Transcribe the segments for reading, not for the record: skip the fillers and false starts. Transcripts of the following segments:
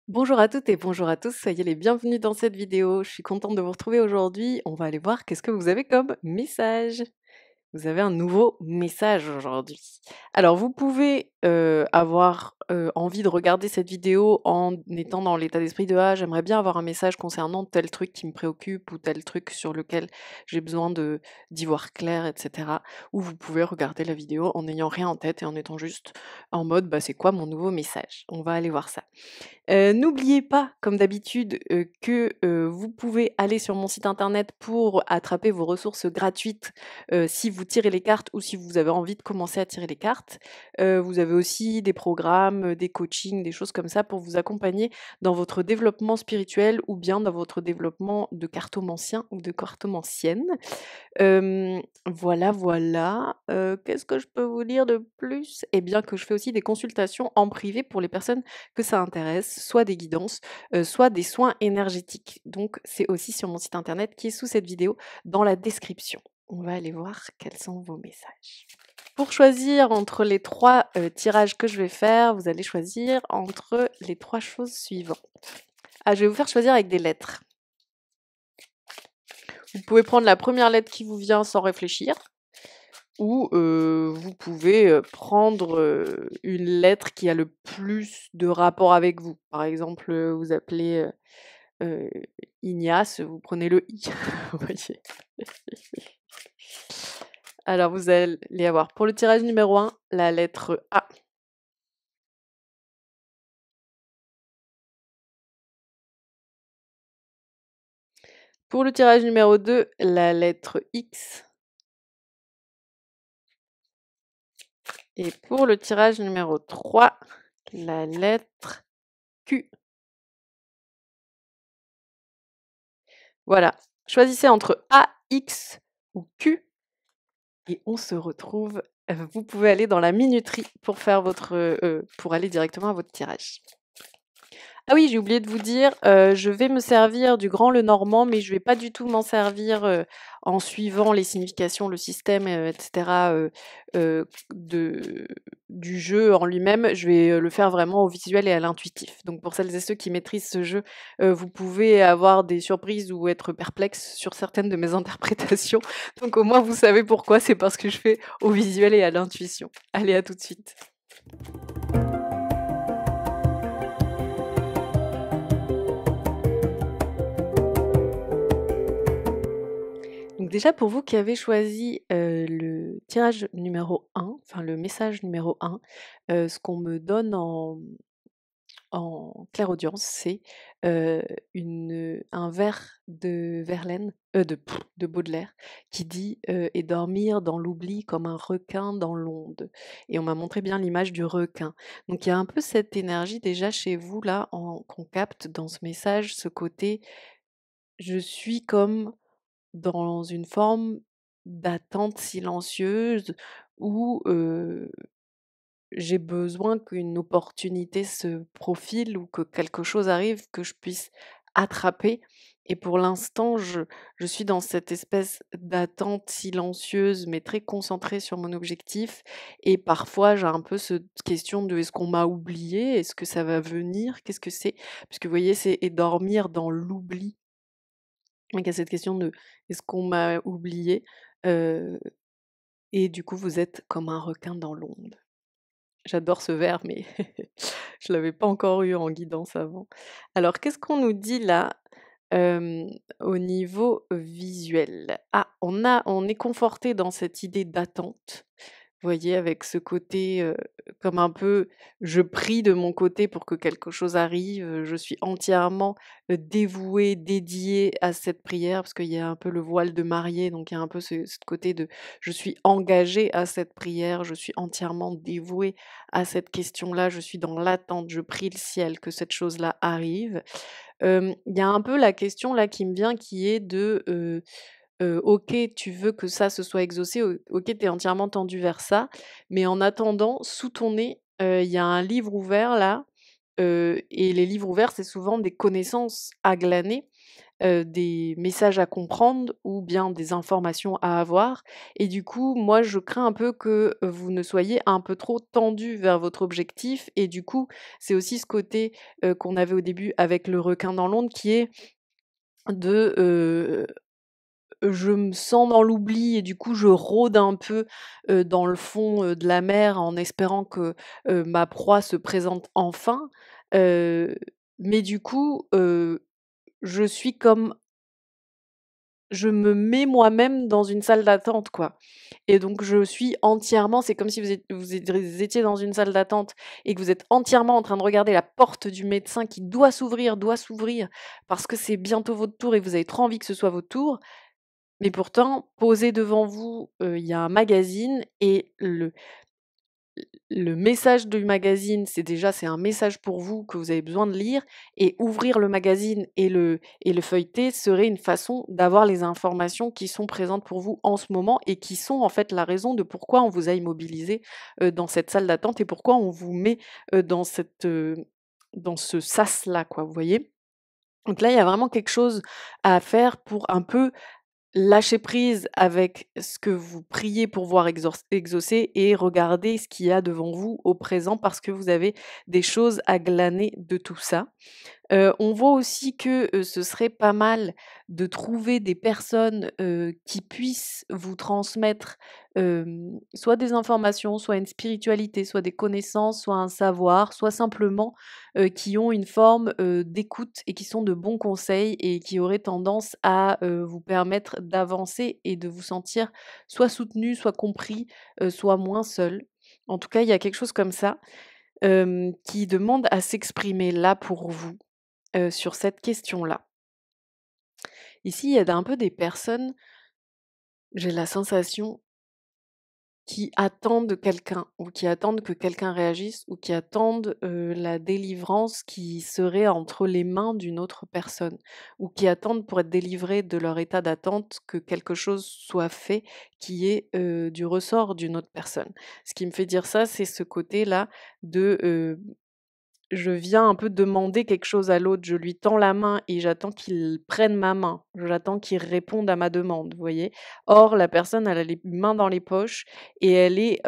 Bonjour à toutes et bonjour à tous, soyez les bienvenus dans cette vidéo. Je suis contente de vous retrouver aujourd'hui. On va aller voir qu'est-ce que vous avez comme message. Vous avez un nouveau message aujourd'hui. Alors vous pouvez, avoir, envie de regarder cette vidéo en étant dans l'état d'esprit de: «Ah, j'aimerais bien avoir un message concernant tel truc qui me préoccupe ou tel truc sur lequel j'ai besoin de d'y voir clair» et cetera. Ou vous pouvez regarder la vidéo en n'ayant rien en tête et en étant juste en mode: «Bah, c'est quoi mon nouveau message?» On va aller voir ça. N'oubliez pas, comme d'habitude, que, vous pouvez aller sur mon site internet pour attraper vos ressources gratuites, si vous tirez les cartes ou si vous avez envie de commencer à tirer les cartes. Vous avez aussi des programmes, des coachings, des choses comme ça pour vous accompagner dans votre développement spirituel ou bien dans votre développement de cartomancien ou de cartomancienne. Voilà, voilà. Qu'est-ce que je peux vous dire de plus? Eh bien que je fais aussi des consultations en privé pour les personnes que ça intéresse, soit des guidances, soit des soins énergétiques. Donc c'est aussi sur mon site internet qui est sous cette vidéo dans la description. On va aller voir quels sont vos messages. Pour choisir entre les 3 tirages que je vais faire, vous allez choisir entre les 3 choses suivantes. Ah, je vais vous faire choisir avec des lettres. Vous pouvez prendre la première lettre qui vous vient sans réfléchir. Ou vous pouvez, prendre, une lettre qui a le plus de rapport avec vous. Par exemple, vous appelez, heu, Ignace, vous prenez le I, vous voyez? Alors vous allez avoir pour le tirage numéro 1 la lettre A. Pour le tirage numéro 2 la lettre X. Et pour le tirage numéro 3 la lettre Q. Voilà, choisissez entre A, X ou Q et on se retrouve, vous pouvez aller dans la minuterie pour faire votre, pour aller directement à votre tirage. Ah oui, j'ai oublié de vous dire, je vais me servir du Grand Lenormand, mais je vais pas du tout m'en servir, en suivant les significations, le système, et cetera, de du jeu en lui-même. Je vais, le faire vraiment au visuel et à l'intuitif. Donc pour celles et ceux qui maîtrisent ce jeu, vous pouvez avoir des surprises ou être perplexe sur certaines de mes interprétations. Donc au moins vous savez pourquoi, c'est parce que je fais au visuel et à l'intuition. Allez, à tout de suite. Donc déjà pour vous qui avez choisi, le tirage numéro 1, enfin le message numéro 1, ce qu'on me donne en clairaudience, c'est, un vers de Verlaine, de Baudelaire qui dit, «Et dormir dans l'oubli comme un requin dans l'onde» et on m'a montré bien l'image du requin. Donc il y a un peu cette énergie déjà chez vous là en qu'on capte dans ce message, ce côté: «Je suis comme dans une forme d'attente silencieuse où, j'ai besoin qu'une opportunité se profile ou que quelque chose arrive que je puisse attraper et pour l'instant, je suis dans cette espèce d'attente silencieuse mais très concentrée sur mon objectif et parfois j'ai un peu cette question de: «Est-ce qu'on m'a oublié? Est-ce que ça va venir? Qu'est-ce que c'est?» puisque vous voyez, c'est «et dormir dans l'oubli». Donc il y a cette question de: «Est-ce qu'on m'a oublié?» heu et du coup, vous êtes comme un requin dans l'onde. J'adore ce vers, mais je l'avais pas encore eu en guidance avant. Alors qu'est-ce qu'on nous dit là, hem, au niveau visuel? Ah, on est conforté dans cette idée d'attente. Vous voyez, avec ce côté, comme un peu je prie de mon côté pour que quelque chose arrive, je suis entièrement, dévouée, dédiée à cette prière parce qu'il y a un peu le voile de mariée, donc il y a un peu ce côté de je suis engagée à cette prière, je suis entièrement dévouée à cette question-là, je suis dans l'attente, je prie le ciel que cette chose-là arrive. Il y a un peu la question là qui me vient qui est de, OK, tu veux que ça se soit exaucé, OK, tu es entièrement tendu vers ça, mais en attendant, sous ton nez, il y a un livre ouvert là et les livres ouverts, c'est souvent des connaissances à glaner, des messages à comprendre ou bien des informations à avoir et du coup, moi, je crains un peu que, vous ne soyez un peu trop tendu vers votre objectif et du coup, c'est aussi ce côté, qu'on avait au début avec le requin dans l'onde qui est de, je me sens dans l'oubli et du coup, je rôde un peu, dans le fond, de la mer en espérant que, ma proie se présente enfin, heu, mais du coup, je suis comme je me mets moi-même dans une salle d'attente, quoi et donc je suis entièrement c'est comme si vous étiez dans une salle d'attente et que vous êtes entièrement en train de regarder la porte du médecin qui doit s'ouvrir parce que c'est bientôt votre tour et que vous avez trop envie que ce soit votre tour. Mais pourtant, posé devant vous, il y a un magazine et le message du magazine, c'est un message pour vous que vous avez besoin de lire et ouvrir le magazine et le feuilleter serait une façon d'avoir les informations qui sont présentes pour vous en ce moment et qui sont en fait la raison de pourquoi on vous a immobilisé, dans cette salle d'attente et pourquoi on vous met, dans ce sas-là, quoi, vous voyez? Donc là, il y a vraiment quelque chose à faire pour un peu lâcher prise avec ce que vous priez pour voir exaucer et regardez ce qu'il y a devant vous au présent parce que vous avez des choses à glaner de tout ça. On voit aussi que, ce serait pas mal de trouver des personnes, qui puissent vous transmettre, soit des informations, soit une spiritualité, soit des connaissances, soit un savoir, soit simplement, qui ont une forme, d'écoute et qui sont de bons conseils et qui auraient tendance à, vous permettre d'avancer et de vous sentir soit soutenu, soit compris, soit moins seul. En tout cas, il y a quelque chose comme ça, qui demande à s'exprimer là pour vous sur cette question-là. Ici, il y a un peu des personnes, j'ai la sensation, qui attendent quelqu'un ou qui attendent que quelqu'un réagisse ou qui attendent, la délivrance qui serait entre les mains d'une autre personne ou qui attendent pour être délivrés de leur état d'attente que quelque chose soit fait qui est, du ressort d'une autre personne. Ce qui me fait dire ça, c'est ce côté-là de, je viens un peu demander quelque chose à l'autre, je lui tends la main et j'attends qu'il prenne ma main. J'attends qu'il réponde à ma demande, vous voyez? Or la personne, elle a les mains dans les poches et elle est,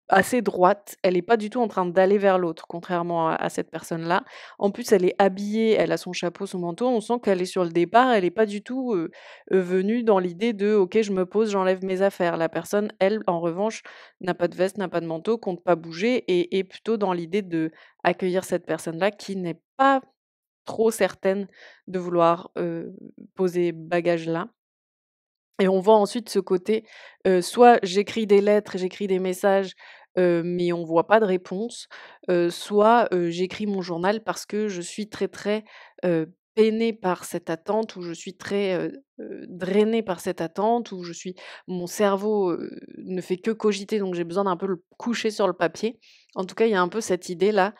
assez droite, elle est pas du tout en train d'aller vers l'autre, contrairement à cette personne-là. En plus, elle est habillée, elle a son chapeau, son manteau, on sent qu'elle est sur le départ, elle est pas du tout, venue dans l'idée de: «OK, je me pose, j'enlève mes affaires». La personne, elle, en revanche, n'a pas de veste, n'a pas de manteau, compte pas bouger et est plutôt dans l'idée d'accueillir cette personne-là qui n'est pas trop certaine de vouloir, poser bagage là. Et on voit ensuite ce côté, soit j'écris des lettres, j'écris des messages, mais on voit pas de réponse, soit, j'écris mon journal parce que je suis très, très, peinée par cette attente, ou je suis très, drainée par cette attente, ou je suis mon cerveau, ne fait que cogiter, donc j'ai besoin d'un peu le coucher sur le papier. En tout cas, il y a un peu cette idée-là,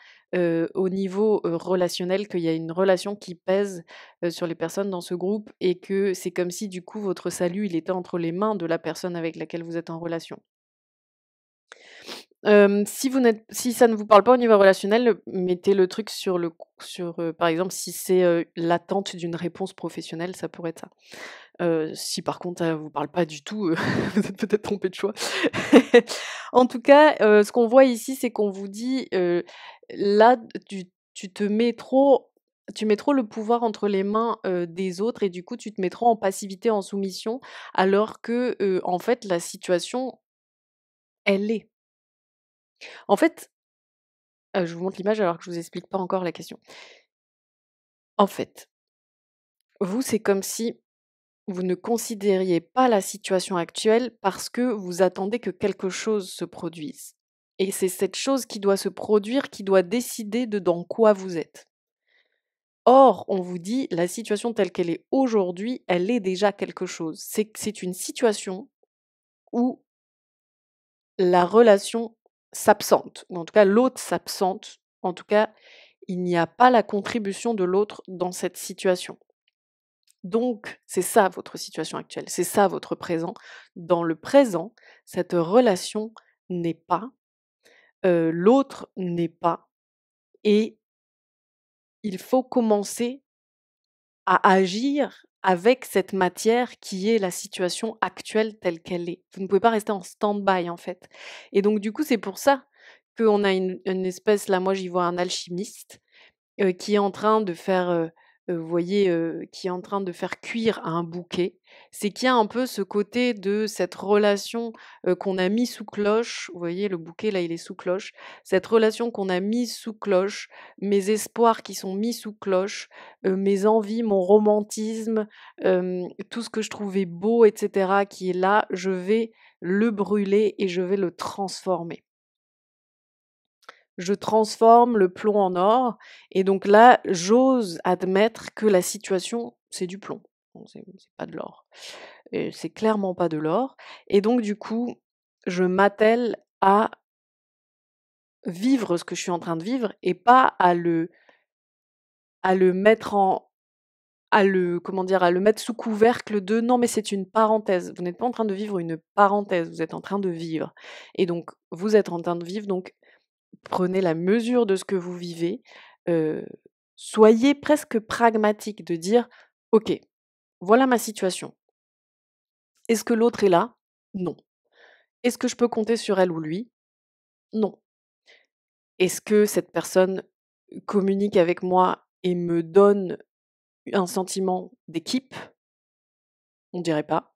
au niveau, relationnel, qu'il y a une relation qui pèse sur les personnes dans ce groupe et que c'est comme si du coup votre salut, il était entre les mains de la personne avec laquelle vous êtes en relation. Si ça ne vous parle pas au niveau relationnel, mettez le truc sur par exemple, si c'est, l'attente d'une réponse professionnelle, ça pourrait être ça. Si par contre ça vous parle pas du tout, vous êtes peut-être trompé de choix. En tout cas, ce qu'on voit ici, c'est qu'on vous dit, là, tu te mets trop tu mets trop le pouvoir entre les mains, des autres et du coup, tu te mets trop en passivité, en soumission, alors que, en fait, la situation, elle est. En fait, je vous montre l'image alors que je vous explique pas encore la question. En fait, vous, c'est comme si vous ne considériez pas la situation actuelle parce que vous attendez que quelque chose se produise. Et c'est cette chose qui doit se produire, qui doit décider de dans quoi vous êtes. Or, on vous dit, la situation telle qu'elle est aujourd'hui, elle est déjà quelque chose. C'est une situation où la relation s'absente, ou en tout cas l'autre s'absente. En tout cas, il n'y a pas la contribution de l'autre dans cette situation. Donc, c'est ça votre situation actuelle, c'est ça votre présent. Dans le présent, cette relation n'est pas, l'autre n'est pas, et il faut commencer à agir avec cette matière qui est la situation actuelle telle qu'elle est. Vous ne pouvez pas rester en stand-by, en fait. Et donc du coup, c'est pour ça qu'on a une espèce là, moi j'y vois un alchimiste, qui est en train de faire, vous voyez, qui est en train de faire cuire un bouquet. C'est qu'il y a un peu ce côté de cette relation, qu'on a mis sous cloche. Vous voyez, le bouquet là, il est sous cloche. Cette relation qu'on a mise sous cloche, mes espoirs qui sont mis sous cloche, mes envies, mon romantisme, tout ce que je trouvais beau et cetera qui est là, je vais le brûler et je vais le transformer. Je transforme le plomb en or et donc là, j'ose admettre que la situation, c'est du plomb. Bon, c'est pas de l'or. C'est clairement pas de l'or et donc du coup, je m'attelle à vivre ce que je suis en train de vivre et pas à le mettre en à le comment dire? À le mettre sous couvercle de: «Non, mais c'est une parenthèse». Vous n'êtes pas en train de vivre une parenthèse, vous êtes en train de vivre et donc vous êtes en train de vivre, donc prenez la mesure de ce que vous vivez, heu, soyez presque pragmatique de dire: «OK, voilà ma situation. Est-ce que l'autre est là? Non. Est-ce que je peux compter sur elle ou lui? Non. Est-ce que cette personne communique avec moi et me donne un sentiment d'équipe? On dirait pas.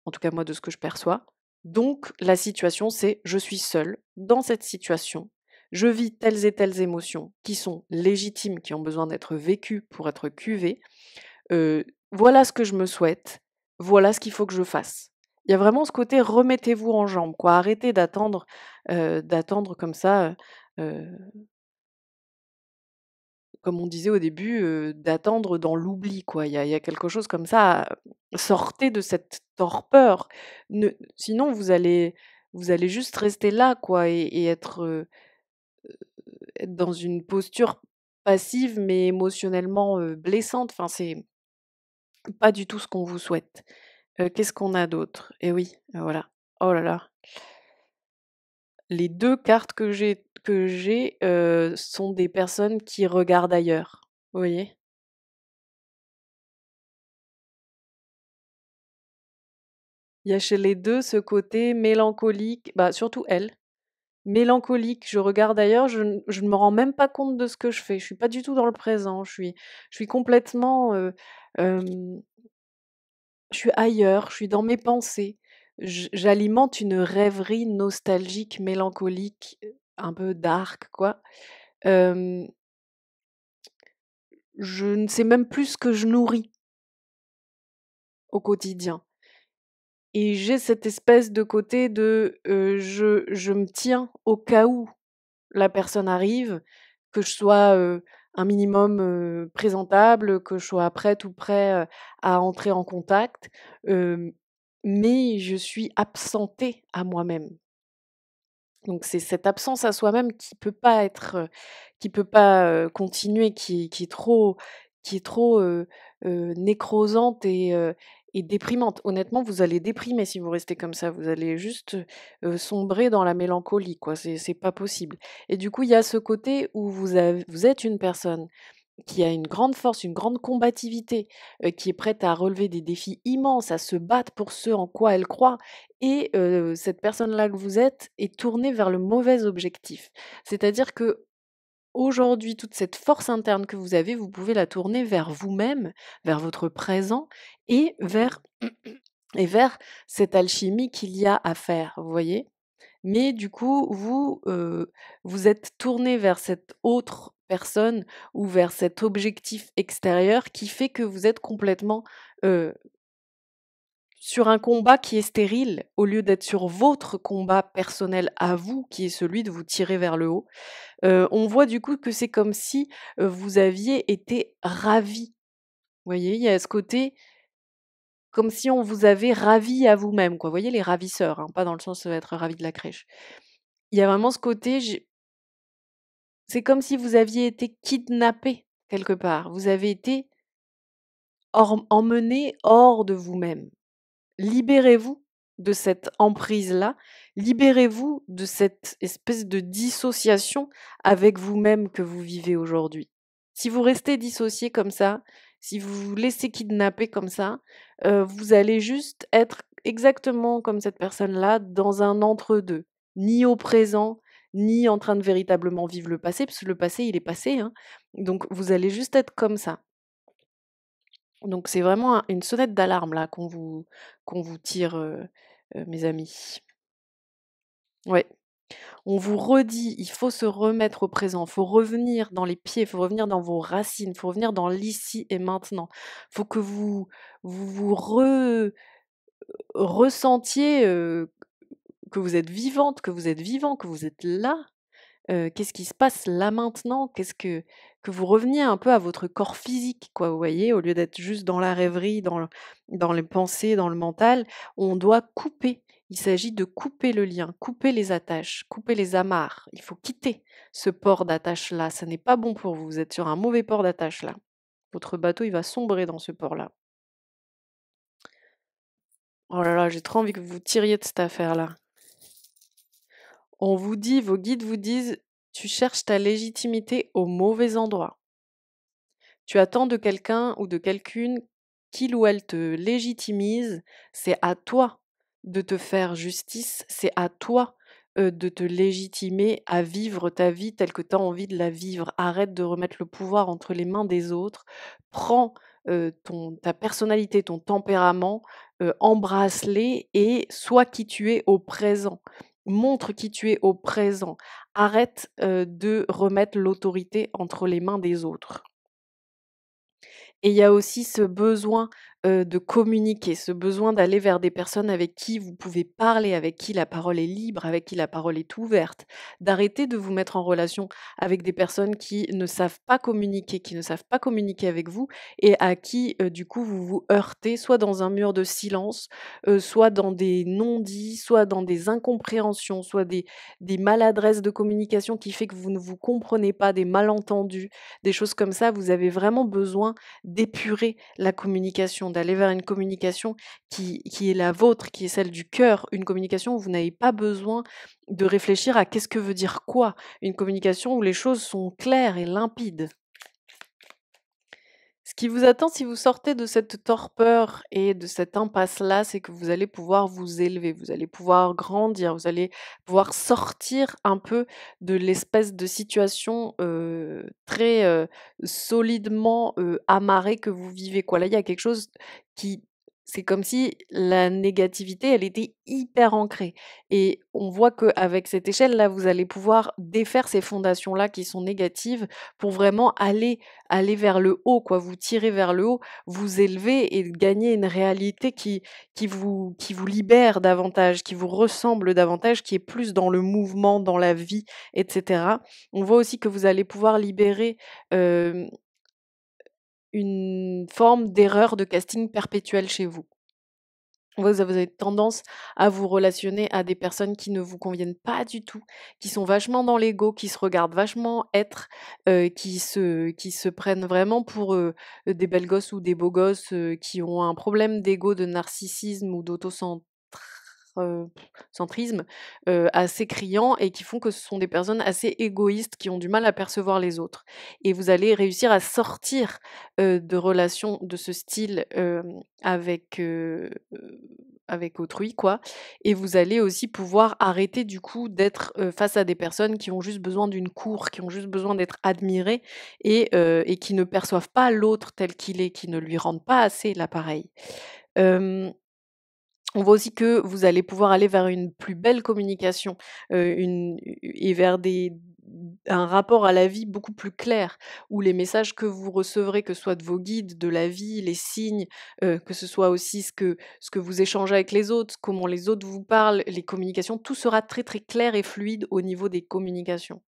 En tout cas, moi, de ce que je perçois. Donc, la situation, c'est je suis seule dans cette situation. Je vis telles et telles émotions qui sont légitimes, qui ont besoin d'être vécues pour être cuvées. Heu, voilà ce que je me souhaite, voilà ce qu'il faut que je fasse. Il y a vraiment ce côté remettez-vous en jambe, quoi. Arrêtez d'attendre comme ça, heu, comme on disait au début, d'attendre dans l'oubli, quoi. Il y a quelque chose comme ça, sortez de cette torpeur. Ne sinon vous allez juste rester là, quoi et être dans une posture passive mais émotionnellement, blessante. Enfin, c'est pas du tout ce qu'on vous souhaite. Qu'est-ce qu'on a d'autre? Eh oui, voilà. Oh là là, les 2 cartes que j'ai, sont des personnes qui regardent ailleurs. Vous voyez? Il y a chez les 2 ce côté mélancolique, bah, surtout elle, mélancolique, je regarde ailleurs, je ne me rends même pas compte de ce que je fais. Je suis pas du tout dans le présent, je suis complètement, je suis ailleurs, je suis dans mes pensées. J'alimente une rêverie nostalgique, mélancolique, un peu dark quoi. Hem, je ne sais même plus ce que je nourris au quotidien et j'ai cette espèce de côté de, je me tiens au cas où la personne arrive, que je sois, un minimum, présentable, que je sois prête ou prêt, à entrer en contact, hem, mais je suis absentée à moi-même. Donc c'est cette absence à soi-même qui peut pas, continuer, qui est trop nécrosante et déprimante. Honnêtement, vous allez déprimer si vous restez comme ça. Vous allez juste, sombrer dans la mélancolie, quoi. C'est pas possible et du coup, il y a ce côté où vous êtes une personne qui a une grande force, une grande combativité, qui est prête à relever des défis immenses, à se battre pour ce en quoi elle croit et cette personne-là que vous êtes est tournée vers le mauvais objectif. C'est-à-dire que aujourd'hui, toute cette force interne que vous avez, vous pouvez la tourner vers vous-même, vers votre présent et vers cette alchimie qu'il y a à faire, vous voyez? Mais du coup, vous êtes tourné vers cette autre personne ou vers cet objectif extérieur qui fait que vous êtes complètement, heu, sur un combat qui est stérile, au lieu d'être sur votre combat personnel à vous, qui est celui de vous tirer vers le haut. On voit du coup que c'est comme si, vous aviez été ravi. Vous voyez? Il y a ce côté comme si on vous avait ravi à vous-même, quoi. Vous voyez les ravisseurs, hein, pas dans le sens, être ravi de la crèche. Il y a vraiment ce côté, c'est comme si vous aviez été kidnappé quelque part. Vous avez été emmené hors de vous-même. Libérez-vous de cette emprise-là. Libérez-vous de cette espèce de dissociation avec vous-même que vous vivez aujourd'hui. Si vous restez dissocié comme ça, si vous vous laissez kidnapper comme ça, vous allez juste être exactement comme cette personne-là dans un entre-deux, ni au présent, ni en train de véritablement vivre le passé, parce que le passé, il est passé, hein. Donc vous allez juste être comme ça. Donc c'est vraiment une sonnette d'alarme là qu'on vous tire, mes amis. Ouais. On vous redit, il faut se remettre au présent, il faut revenir dans les pieds, il faut revenir dans vos racines, il faut revenir dans l'ici et maintenant. Il faut que vous ressentiez, que vous êtes vivante, que vous êtes vivant, que vous êtes là. Qu'est-ce qui se passe là maintenant? Qu'est-ce que vous reveniez un peu à votre corps physique, quoi, vous voyez? Au lieu d'être juste dans la rêverie, dans les pensées, dans le mental, on doit couper. Il s'agit de couper le lien, couper les attaches, couper les amarres. Il faut quitter ce port d'attache-là. Ça n'est pas bon pour vous. Vous êtes sur un mauvais port d'attache là. Votre bateau, il va sombrer dans ce port-là. Oh là là, j'ai trop envie que vous tiriez de cette affaire-là. On vous dit, vos guides vous disent, tu cherches ta légitimité au mauvais endroit. Tu attends de quelqu'un ou de quelqu'une qu'il ou elle te légitimise, c'est à toi de te faire justice, c'est à toi de te légitimer à vivre ta vie telle que tu as envie de la vivre. Arrête de remettre le pouvoir entre les mains des autres. Prends ta personnalité, ton tempérament, embrasse-les et sois qui tu es au présent. Montre qui tu es au présent. Arrête de remettre l'autorité entre les mains des autres. Et il y a aussi ce besoin, de communiquer, ce besoin d'aller vers des personnes avec qui vous pouvez parler, avec qui la parole est libre, avec qui la parole est ouverte. D'arrêter de vous mettre en relation avec des personnes qui ne savent pas communiquer, qui ne savent pas communiquer avec vous et à qui, du coup, vous vous heurtez soit dans un mur de silence, soit dans des non-dits, soit dans des incompréhensions, soit des maladresses de communication qui fait que vous ne vous comprenez pas, des malentendus, des choses comme ça. Vous avez vraiment besoin d'épurer la communication, d'aller vers une communication qui est la vôtre, qui est celle du cœur, une communication où vous n'avez pas besoin de réfléchir à qu'est-ce que veut dire quoi, une communication où les choses sont claires et limpides. Ce qui vous attend si vous sortez de cette torpeur et de cette impasse-là, c'est que vous allez pouvoir vous élever, vous allez pouvoir grandir, vous allez pouvoir sortir un peu de l'espèce de situation très solidement amarrée que vous vivez, quoi. Là, il y a quelque chose qui... C'est comme si la négativité, elle était hyper ancrée. Et on voit qu'avec cette échelle-là, vous allez pouvoir défaire ces fondations-là qui sont négatives pour vraiment aller vers le haut, quoi, vous tirer vers le haut, vous élever et gagner une réalité qui vous libère davantage, qui vous ressemble davantage, qui est plus dans le mouvement, dans la vie, etc. On voit aussi que vous allez pouvoir libérer une forme d'erreur de casting perpétuelle chez vous. Vous avez tendance à vous relationner à des personnes qui ne vous conviennent pas du tout, qui sont vachement dans l'ego, qui se regardent vachement être, qui se prennent vraiment pour, des belles gosses ou des beaux gosses, qui ont un problème d'ego, de narcissisme ou centrisme, assez criant et qui font que ce sont des personnes assez égoïstes qui ont du mal à percevoir les autres. Et vous allez réussir à sortir, de relations de ce style, avec autrui quoi et vous allez aussi pouvoir arrêter du coup d'être, face à des personnes qui ont juste besoin d'une cour, qui ont juste besoin d'être admirées et qui ne perçoivent pas l'autre tel qu'il est, qui ne lui rendent pas assez l'appareil. On voit aussi que vous allez pouvoir aller vers une plus belle communication, une et vers un rapport à la vie beaucoup plus clair, où les messages que vous recevrez, que ce soit de vos guides, de la vie, les signes, que ce soit aussi ce que vous échangez avec les autres, comment les autres vous parlent, les communications, tout sera très, très clair et fluide au niveau des communications.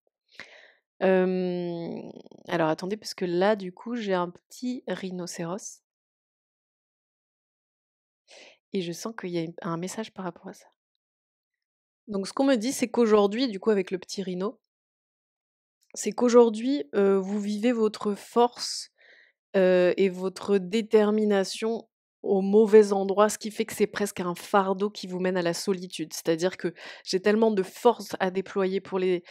Hem, alors attendez, parce que là, du coup, j'ai un petit rhinocéros et je sens qu'il y a un message par rapport à ça. Donc ce qu'on me dit, c'est qu'aujourd'hui, du coup, avec le petit rhino, c'est qu'aujourd'hui, vous vivez votre force, et votre détermination au mauvais endroit, ce qui fait que c'est presque un fardeau qui vous mène à la solitude. C'est-à-dire que j'ai tellement de force à déployer pour les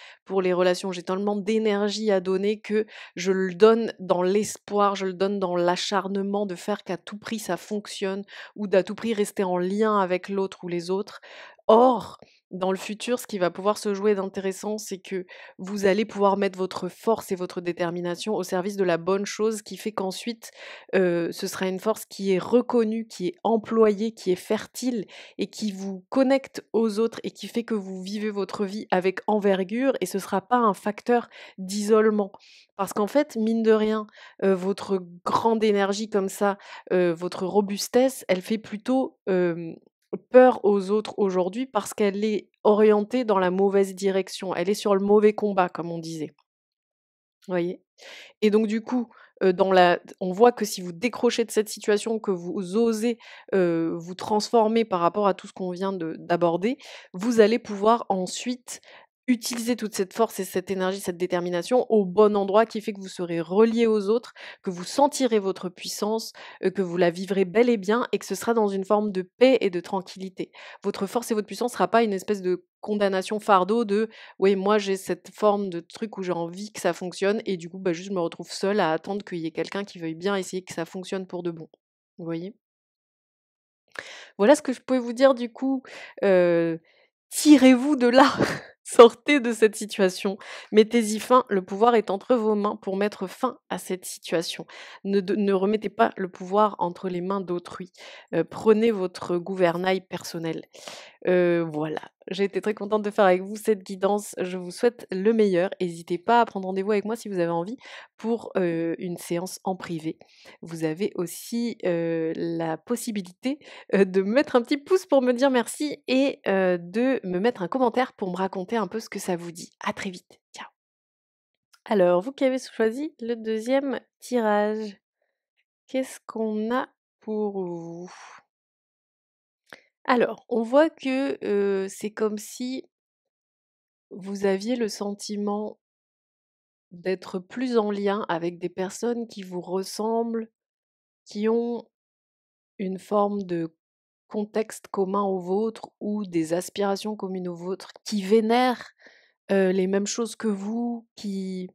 relations, j'ai tellement d'énergie à donner que je le donne dans l'espoir, je le donne dans l'acharnement de faire qu'à tout prix ça fonctionne ou d'à tout prix rester en lien avec l'autre ou les autres. Or, dans le futur, ce qui va pouvoir se jouer d'intéressant, c'est que vous allez pouvoir mettre votre force et votre détermination au service de la bonne chose, qui fait qu'ensuite, ce sera une force qui est reconnue, qui est employée, qui est fertile et qui vous connecte aux autres et qui fait que vous vivez votre vie avec envergure et ce sera pas un facteur d'isolement. Parce qu'en fait, mine de rien, votre grande énergie comme ça, votre robustesse, elle fait plutôt, peur aux autres aujourd'hui parce qu'elle est orientée dans la mauvaise direction. Elle est sur le mauvais combat, comme on disait. Vous voyez? Et donc du coup, on voit que si vous décrochez de cette situation, que vous osez, vous transformer par rapport à tout ce qu'on vient d'aborder, vous allez pouvoir ensuite utiliser toute cette force et cette énergie, cette détermination au bon endroit qui fait que vous serez reliés aux autres, que vous sentirez votre puissance, que vous la vivrez bel et bien et que ce sera dans une forme de paix et de tranquillité. Votre force et votre puissance ne sera pas une espèce de condamnation fardeau de oui, moi j'ai cette forme de truc où j'ai envie que ça fonctionne et du coup, bah, juste je me retrouve seule à attendre qu'il y ait quelqu'un qui veuille bien essayer que ça fonctionne pour de bon. Vous voyez? Voilà ce que je peux vous dire du coup, heu, tirez-vous de là, sortez de cette situation, mettez-y fin, le pouvoir est entre vos mains pour mettre fin à cette situation. Ne remettez pas le pouvoir entre les mains d'autrui, prenez votre gouvernail personnel. Voilà, j'ai été très contente de faire avec vous cette guidance. Je vous souhaite le meilleur. N'hésitez pas à prendre rendez-vous avec moi si vous avez envie pour, une séance en privé. Vous avez aussi, la possibilité, de me mettre un petit pouce pour me dire merci et de me mettre un commentaire pour me raconter un peu ce que ça vous dit. À très vite. Ciao. Alors, vous qui avez choisi le deuxième tirage, qu'est-ce qu'on a pour vous? Alors, on voit que, c'est comme si vous aviez le sentiment d'être plus en lien avec des personnes qui vous ressemblent, qui ont une forme de contexte commun au vôtre ou des aspirations communes aux vôtres, qui vénèrent, les mêmes choses que vous, qui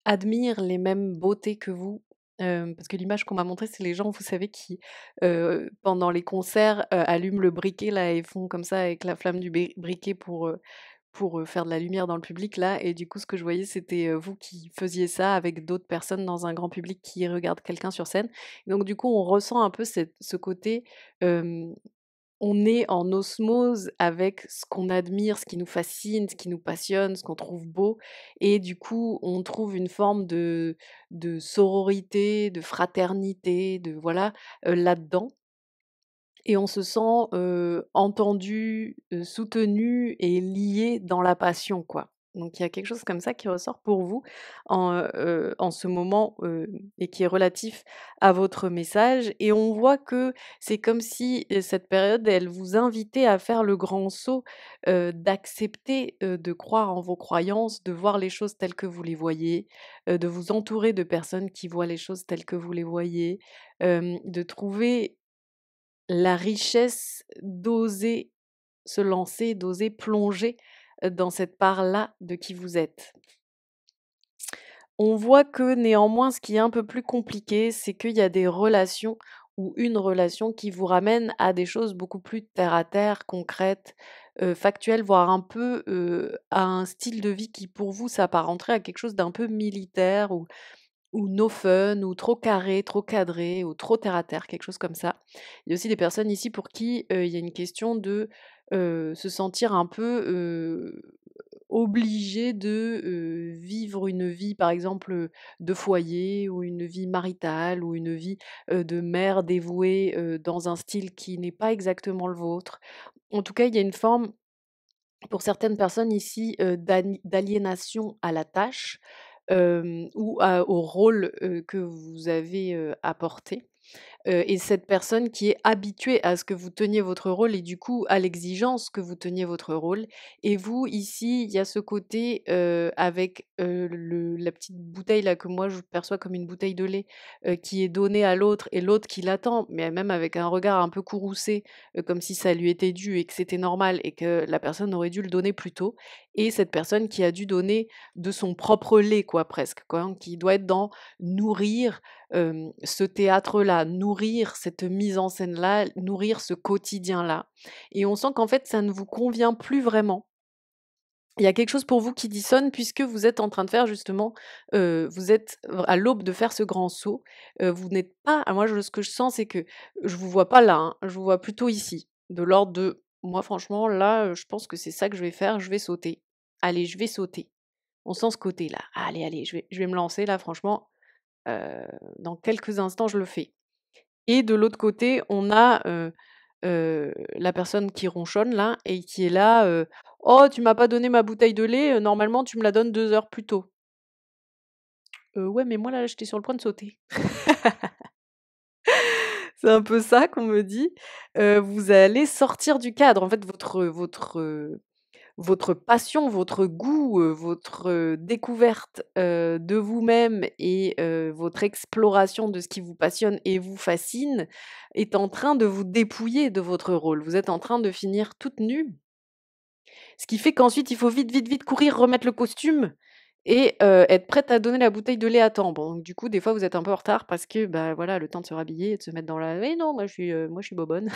admirent les mêmes beautés que vous. Parce que l'image qu'on m'a montrée, c'est les gens, vous savez, qui, pendant les concerts, allument le briquet là et font comme ça avec la flamme du briquet pour, faire de la lumière dans le public là et du coup, ce que je voyais, c'était, vous qui faisiez ça avec d'autres personnes dans un grand public qui regarde quelqu'un sur scène. Donc du coup, on ressent un peu ce côté, hem, on est en osmose avec ce qu'on admire, ce qui nous fascine, ce qui nous passionne, ce qu'on trouve beau et du coup, on trouve une forme de sororité, de fraternité, de voilà, là-dedans et on se sent, entendu, soutenu et lié dans la passion, quoi. Donc il y a quelque chose comme ça qui ressort pour vous en ce moment, et qui est relatif à votre message et on voit que c'est comme si, cette période, elle vous invitait à faire le grand saut, d'accepter, de croire en vos croyances, de voir les choses telles que vous les voyez, de vous entourer de personnes qui voient les choses telles que vous les voyez, de trouver la richesse d'oser se lancer, d'oser plonger, dans cette part-là de qui vous êtes. On voit que néanmoins, ce qui est un peu plus compliqué, c'est qu'il y a des relations ou une relation qui vous ramène à des choses beaucoup plus terre à terre, concrètes, factuelles, voire un peu, à un style de vie qui pour vous s'apparenterait à quelque chose d'un peu militaire ou no fun, ou trop carré, trop cadré, ou trop terre à terre, quelque chose comme ça. Il y a aussi des personnes ici pour qui, il y a une question de, se sentir un peu, obligé de, vivre une vie, par exemple, de foyer ou une vie maritale ou une vie, de mère dévouée, dans un style qui n'est pas exactement le vôtre. En tout cas, il y a une forme, pour certaines personnes ici, d'aliénation à la tâche, ou au rôle, que vous avez, apporté. et cette personne qui est habituée à ce que vous teniez votre rôle et du coup à l'exigence que vous teniez votre rôle. Et vous, ici, il y a ce côté, avec, le la petite bouteille là que moi je perçois comme une bouteille de lait, qui est donnée à l'autre et l'autre qui l'attend, mais même avec un regard un peu courroucé, comme si ça lui était dû et que c'était normal et que la personne aurait dû le donner plus tôt. Et cette personne qui a dû donner de son propre lait quoi presque, quoi, hein, qui doit être dans nourrir, ce théâtre-là, nourrir cette mise en scène-là, nourrir ce quotidien-là. Et on sent qu'en fait, ça ne vous convient plus vraiment. Il y a quelque chose pour vous qui dissonne puisque vous êtes en train de faire justement, vous êtes à l'aube de faire ce grand saut. Vous n'êtes pas moi ce que je sens, c'est que je vous vois pas là, hein, je vous vois plutôt ici, de l'ordre de: «Moi franchement là, je pense que c'est ça que je vais faire, je vais sauter. Allez, je vais sauter». On sent ce côté-là. «Allez, allez, je vais me lancer là franchement, dans quelques instants je le fais». Et de l'autre côté, on a, la personne qui ronchonne là et qui est là, «Oh tu m'as pas donné ma bouteille de lait, normalement tu me la donnes 2 heures plus tôt». Ouais mais moi là, j'étais sur le point de sauter. C'est un peu ça qu'on me dit. Vous allez sortir du cadre. En fait, votre passion, votre goût, votre, découverte, de vous-même et votre exploration de ce qui vous passionne et vous fascine, est en train de vous dépouiller de votre rôle. Vous êtes en train de finir toute nue. Ce qui fait qu'ensuite il faut vite, vite, vite courir, remettre le costume et être prête à donner la bouteille de lait à temps. Bon, donc du coup, des fois, vous êtes un peu en retard parce que, bah, voilà, le temps de se rhabiller et de se mettre dans la: «Oui, non, moi je suis bobonne».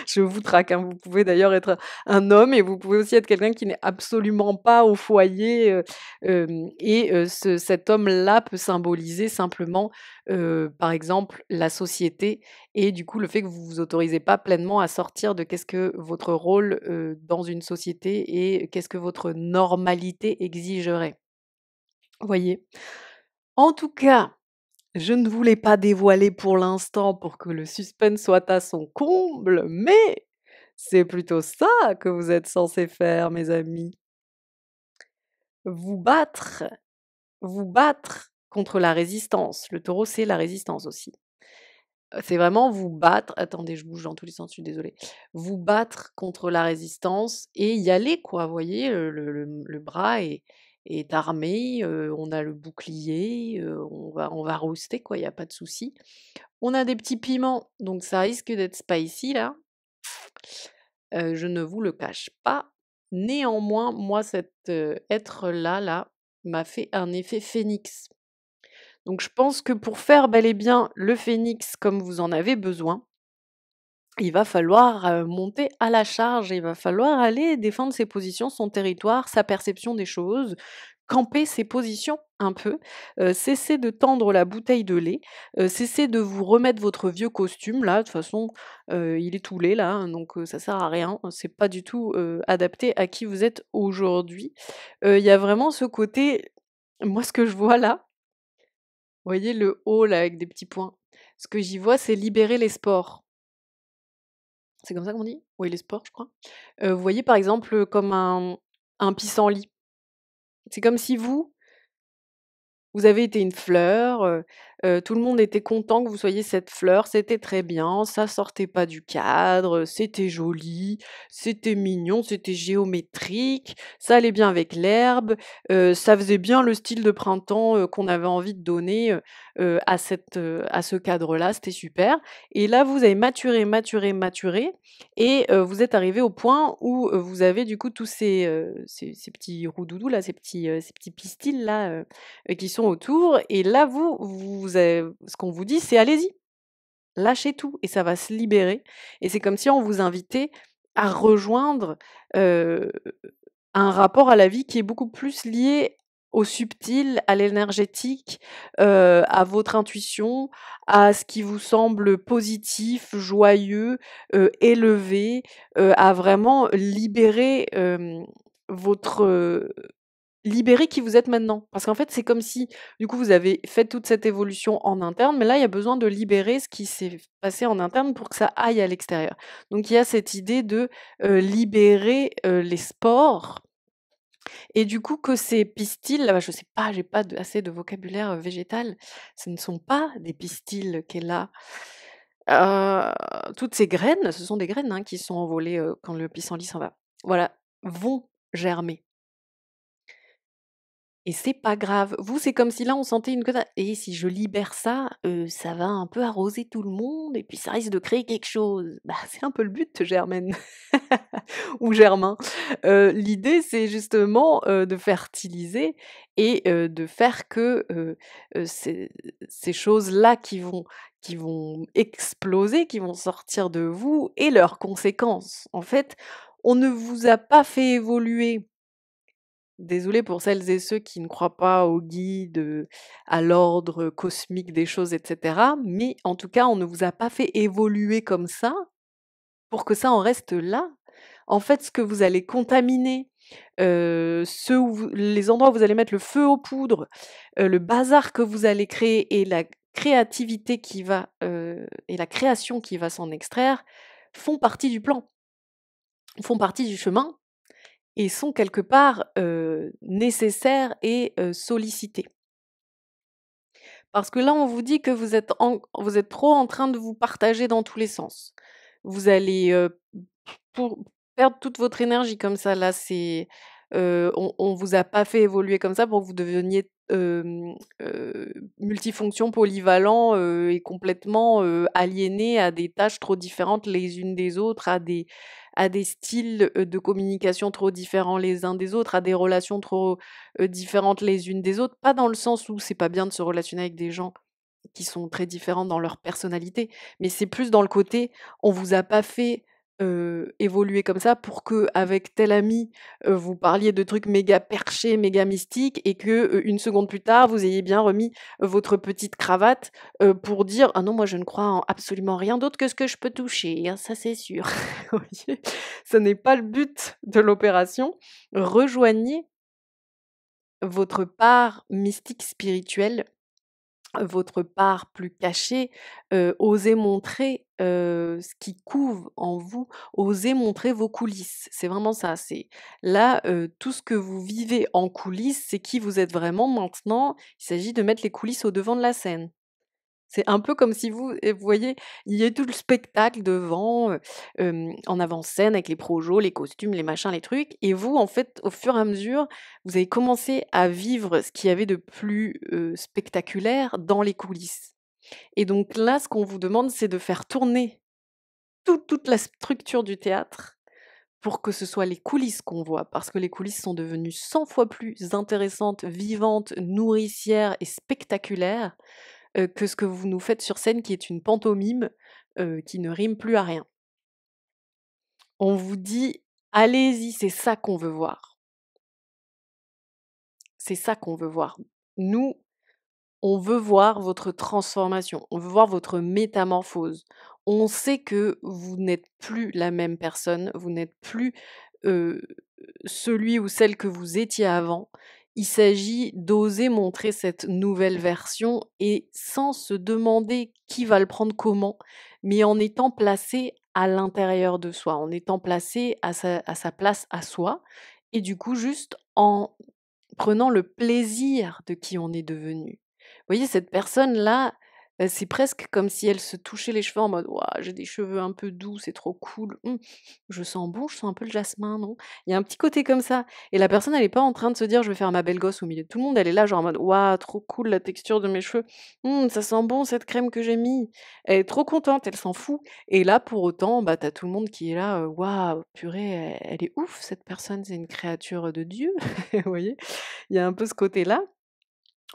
Je vous traque, hein. Vous pouvez d'ailleurs être un homme et vous pouvez aussi être quelqu'un qui n'est absolument pas au foyer, et cet homme-là peut symboliser simplement, par exemple, la société et du coup, le fait que vous vous autorisez pas pleinement à sortir de qu'est-ce que votre rôle, dans une société et qu'est-ce que votre normalité exigerait. Vous voyez? En tout cas, je ne vous l'ai pas dévoilé pour l'instant pour que le suspense soit à son comble, mais c'est plutôt ça que vous êtes censés faire, mes amis. Vous battre, vous battre contre la résistance. Le taureau, c'est la résistance aussi. C'est vraiment vous battre attendez, je bouge dans tous les sens, je suis désolée. Vous battre contre la résistance et y aller quoi, vous voyez? Le bras est armé, on a le bouclier, on va rouster quoi, il y a pas de souci. On a des petits piments, donc ça risque d'être spicy là, je ne vous le cache pas. Néanmoins, moi cet, être-là, là, m'a fait un effet phénix. Donc je pense que pour faire bel et bien le phénix comme vous en avez besoin, il va falloir, monter à la charge, il va falloir aller défendre ses positions, son territoire, sa perception des choses, camper ses positions un peu, cesser de tendre la bouteille de lait, cesser de vous remettre votre vieux costume là, de toute façon, il est tout laid là, hein, donc ça sert à rien, c'est pas du tout, adapté à qui vous êtes aujourd'hui. Il y a vraiment ce côté moi ce que je vois là, vous voyez le haut là avec des petits points? Ce que j'y vois, c'est libérer les sports. C'est comme ça qu'on dit? Oui, les sports, je crois. Vous voyez, par exemple, comme un pissenlit. C'est comme si vous avez été une fleur, tout le monde était content que vous soyez cette fleur, c'était très bien, ça sortait pas du cadre, c'était joli, c'était mignon, c'était géométrique, ça allait bien avec l'herbe, ça faisait bien le style de printemps, qu'on avait envie de donner, à ce cadre-là, c'était super et là, vous avez maturé, maturé, maturé et vous êtes arrivé au point où, vous avez du coup tous ces petits roudoudous là, ces petits pistils là, qui sont autour et là vous avez ce qu'on vous dit c'est: «Allez-y, lâchez tout» et ça va se libérer et c'est comme si on vous invitait à rejoindre, heu, un rapport à la vie qui est beaucoup plus lié au subtil, à l'énergétique, à votre intuition, à ce qui vous semble positif, joyeux, élevé, à vraiment libérer, votre, libérer qui vous êtes maintenant. Parce qu'en fait, c'est comme si, du coup, vous avez fait toute cette évolution en interne, mais là, il y a besoin de libérer ce qui s'est passé en interne pour que ça aille à l'extérieur. Donc il y a cette idée de, libérer, les spores Et du coup, que ces pistils, bah, je sais pas, j'ai pas assez de vocabulaire végétal. Ce ne sont pas des pistils qu'elle a. Toutes ces graines, ce sont des graines hein, qui sont envolées quand le pissenlit s'en va. Voilà, vont germer. Et c'est pas grave. Vous, c'est comme si là, on sentait une quenelle et si je libère ça, ça va un peu arroser tout le monde et puis ça risque de créer quelque chose. Bah, c'est un peu le but, Germaine ou Germain. L'idée, c'est justement, de fertiliser et de faire que, ces choses-là qui vont exploser, qui vont sortir de vous aient leurs conséquences. En fait, on ne vous a pas fait évoluer. Désolée pour celles et ceux qui ne croient pas aux guides, à l'ordre cosmique des choses et cetera, mais en tout cas, on ne vous a pas fait évoluer comme ça, pour que ça en reste là. En fait, ce que vous allez contaminer, ceux où vous les endroits où vous allez mettre le feu aux poudres, le bazar que vous allez créer et la créativité qui va, et la création qui va s'en extraire, font partie du plan, font partie du chemin et sont quelque part, nécessaires et sollicités. Parce que là, on vous dit que vous êtes trop en train de vous partager dans tous les sens. Vous allez, pour perdre toute votre énergie comme ça là, on vous a pas fait évoluer comme ça pour que vous deveniez, multifonctions, polyvalents, et complètement, aliénés à des tâches trop différentes les unes des autres, à des styles, de communication trop différents les uns des autres, à des relations trop, différentes les unes des autres. Pas dans le sens où c'est pas bien de se relationner avec des gens qui sont très différents dans leur personnalité, mais c'est plus dans le côté, on vous a pas fait, évoluer comme ça pour qu'avec tel ami, vous parliez de trucs méga perchés, méga mystiques et que, 1 seconde plus tard, vous ayez bien remis votre petite cravate, pour dire: «Ah non, moi je ne crois en absolument rien d'autre que ce que je peux toucher, hein, ça c'est sûr». Vous voyez? Ce n'est pas le but de l'opération. Rejoignez votre part mystique spirituelle, votre part plus cachée, osez montrer, ce qui couve en vous, osez montrer vos coulisses. C'est vraiment ça, c'est là, tout ce que vous vivez en coulisses, c'est qui vous êtes vraiment maintenant. Il s'agit de mettre les coulisses au devant de la scène. C'est un peu comme si vous voyez, il y a tout le spectacle devant, en avant-scène avec les projos, les costumes, les machins, les trucs et vous, en fait, au fur et à mesure, vous avez commencé à vivre ce qu'il y avait de plus, spectaculaire dans les coulisses et donc là, ce qu'on vous demande, c'est de faire tourner toute la structure du théâtre pour que ce soit les coulisses qu'on voit, parce que les coulisses sont devenues 100 fois plus intéressantes, vivantes, nourricières et spectaculaires que ce que vous nous faites sur scène qui est une pantomime, qui ne rime plus à rien. On vous dit: «Allez-y, c'est ça qu'on veut voir. C'est ça qu'on veut voir. Nous, on veut voir votre transformation, on veut voir votre métamorphose. On sait que vous n'êtes plus la même personne, vous n'êtes plus, heu, celui ou celle que vous étiez avant. Il s'agit d'oser montrer cette nouvelle version et sans se demander qui va le prendre comment, mais en étant placé à l'intérieur de soi, en étant placé à sa place à soi et du coup juste en prenant le plaisir de qui on est devenu. Vous voyez cette personne-là, c'est presque comme si elle se touchait les cheveux en mode: «Waouh, j'ai des cheveux un peu doux, c'est trop cool. Mmh, je sens bon, je sens un peu le jasmin, non?» Il y a un petit côté comme ça et la personne, elle est pas en train de se dire: «Je vais faire ma belle gosse au milieu de tout le monde». Elle est là genre en mode: «Waouh, trop cool la texture de mes cheveux. Ça sent bon cette crème que j'ai mis». Elle est trop contente, elle s'en fout et là, pour autant, bah, tu as tout le monde qui est là: «Waouh, purée, elle est ouf cette personne, c'est une créature de Dieu». Vous voyez? Il y a un peu ce côté-là.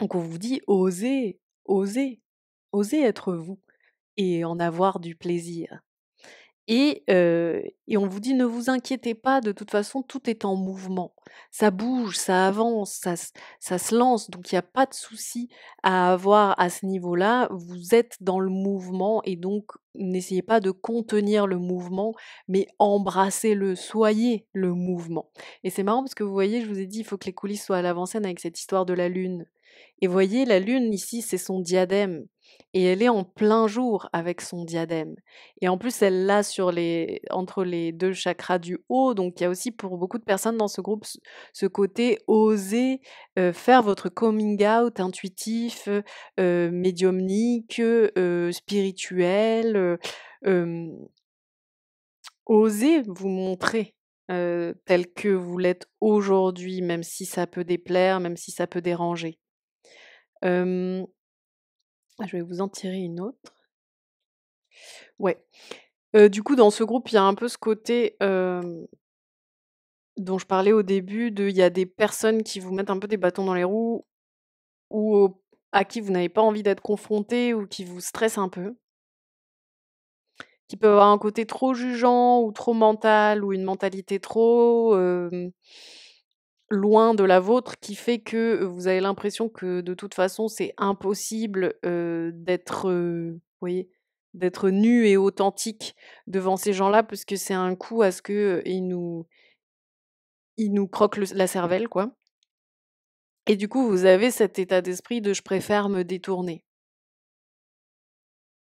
Donc on vous dit: «Osez, osez, osez être vous et en avoir du plaisir». Et on vous dit: «Ne vous inquiétez pas, de toute façon, tout est en mouvement. Ça bouge, ça avance, ça se lance, donc il y a pas de souci à avoir à ce niveau-là. Vous êtes dans le mouvement et donc n'essayez pas de contenir le mouvement, mais embrassez-le, soyez le mouvement». Et c'est marrant parce que vous voyez, je vous ai dit: «Il faut que les coulisses soient à l'avant-scène» avec cette histoire de la lune. Et voyez, la lune ici, c'est son diadème. et elle est en plein jour avec son diadème. Et en plus, elle l'a entre les 2 chakras du haut, donc il y a aussi pour beaucoup de personnes dans ce groupe ce côté oser faire votre coming out intuitif, médiumnique, spirituel, hem, oser vous montrer tel que vous l'êtes aujourd'hui, même si ça peut déplaire, même si ça peut déranger. Hem, je vais vous en tirer une autre. Ouais. Du coup, dans ce groupe, il y a un peu ce côté, dont je parlais au début il y a des personnes qui vous mettent un peu des bâtons dans les roues ou à qui vous n'avez pas envie d'être confrontés ou qui vous stressent un peu, qui peuvent avoir un côté trop jugeant ou trop mental ou une mentalité trop, loin de la vôtre qui fait que, vous avez l'impression que de toute façon c'est impossible, d'être, vous voyez? D'être nu et authentique devant ces gens-là parce que c'est un coup à ce que, ils nous croquent la cervelle, quoi, et du coup, vous avez cet état d'esprit de: «Je préfère me détourner.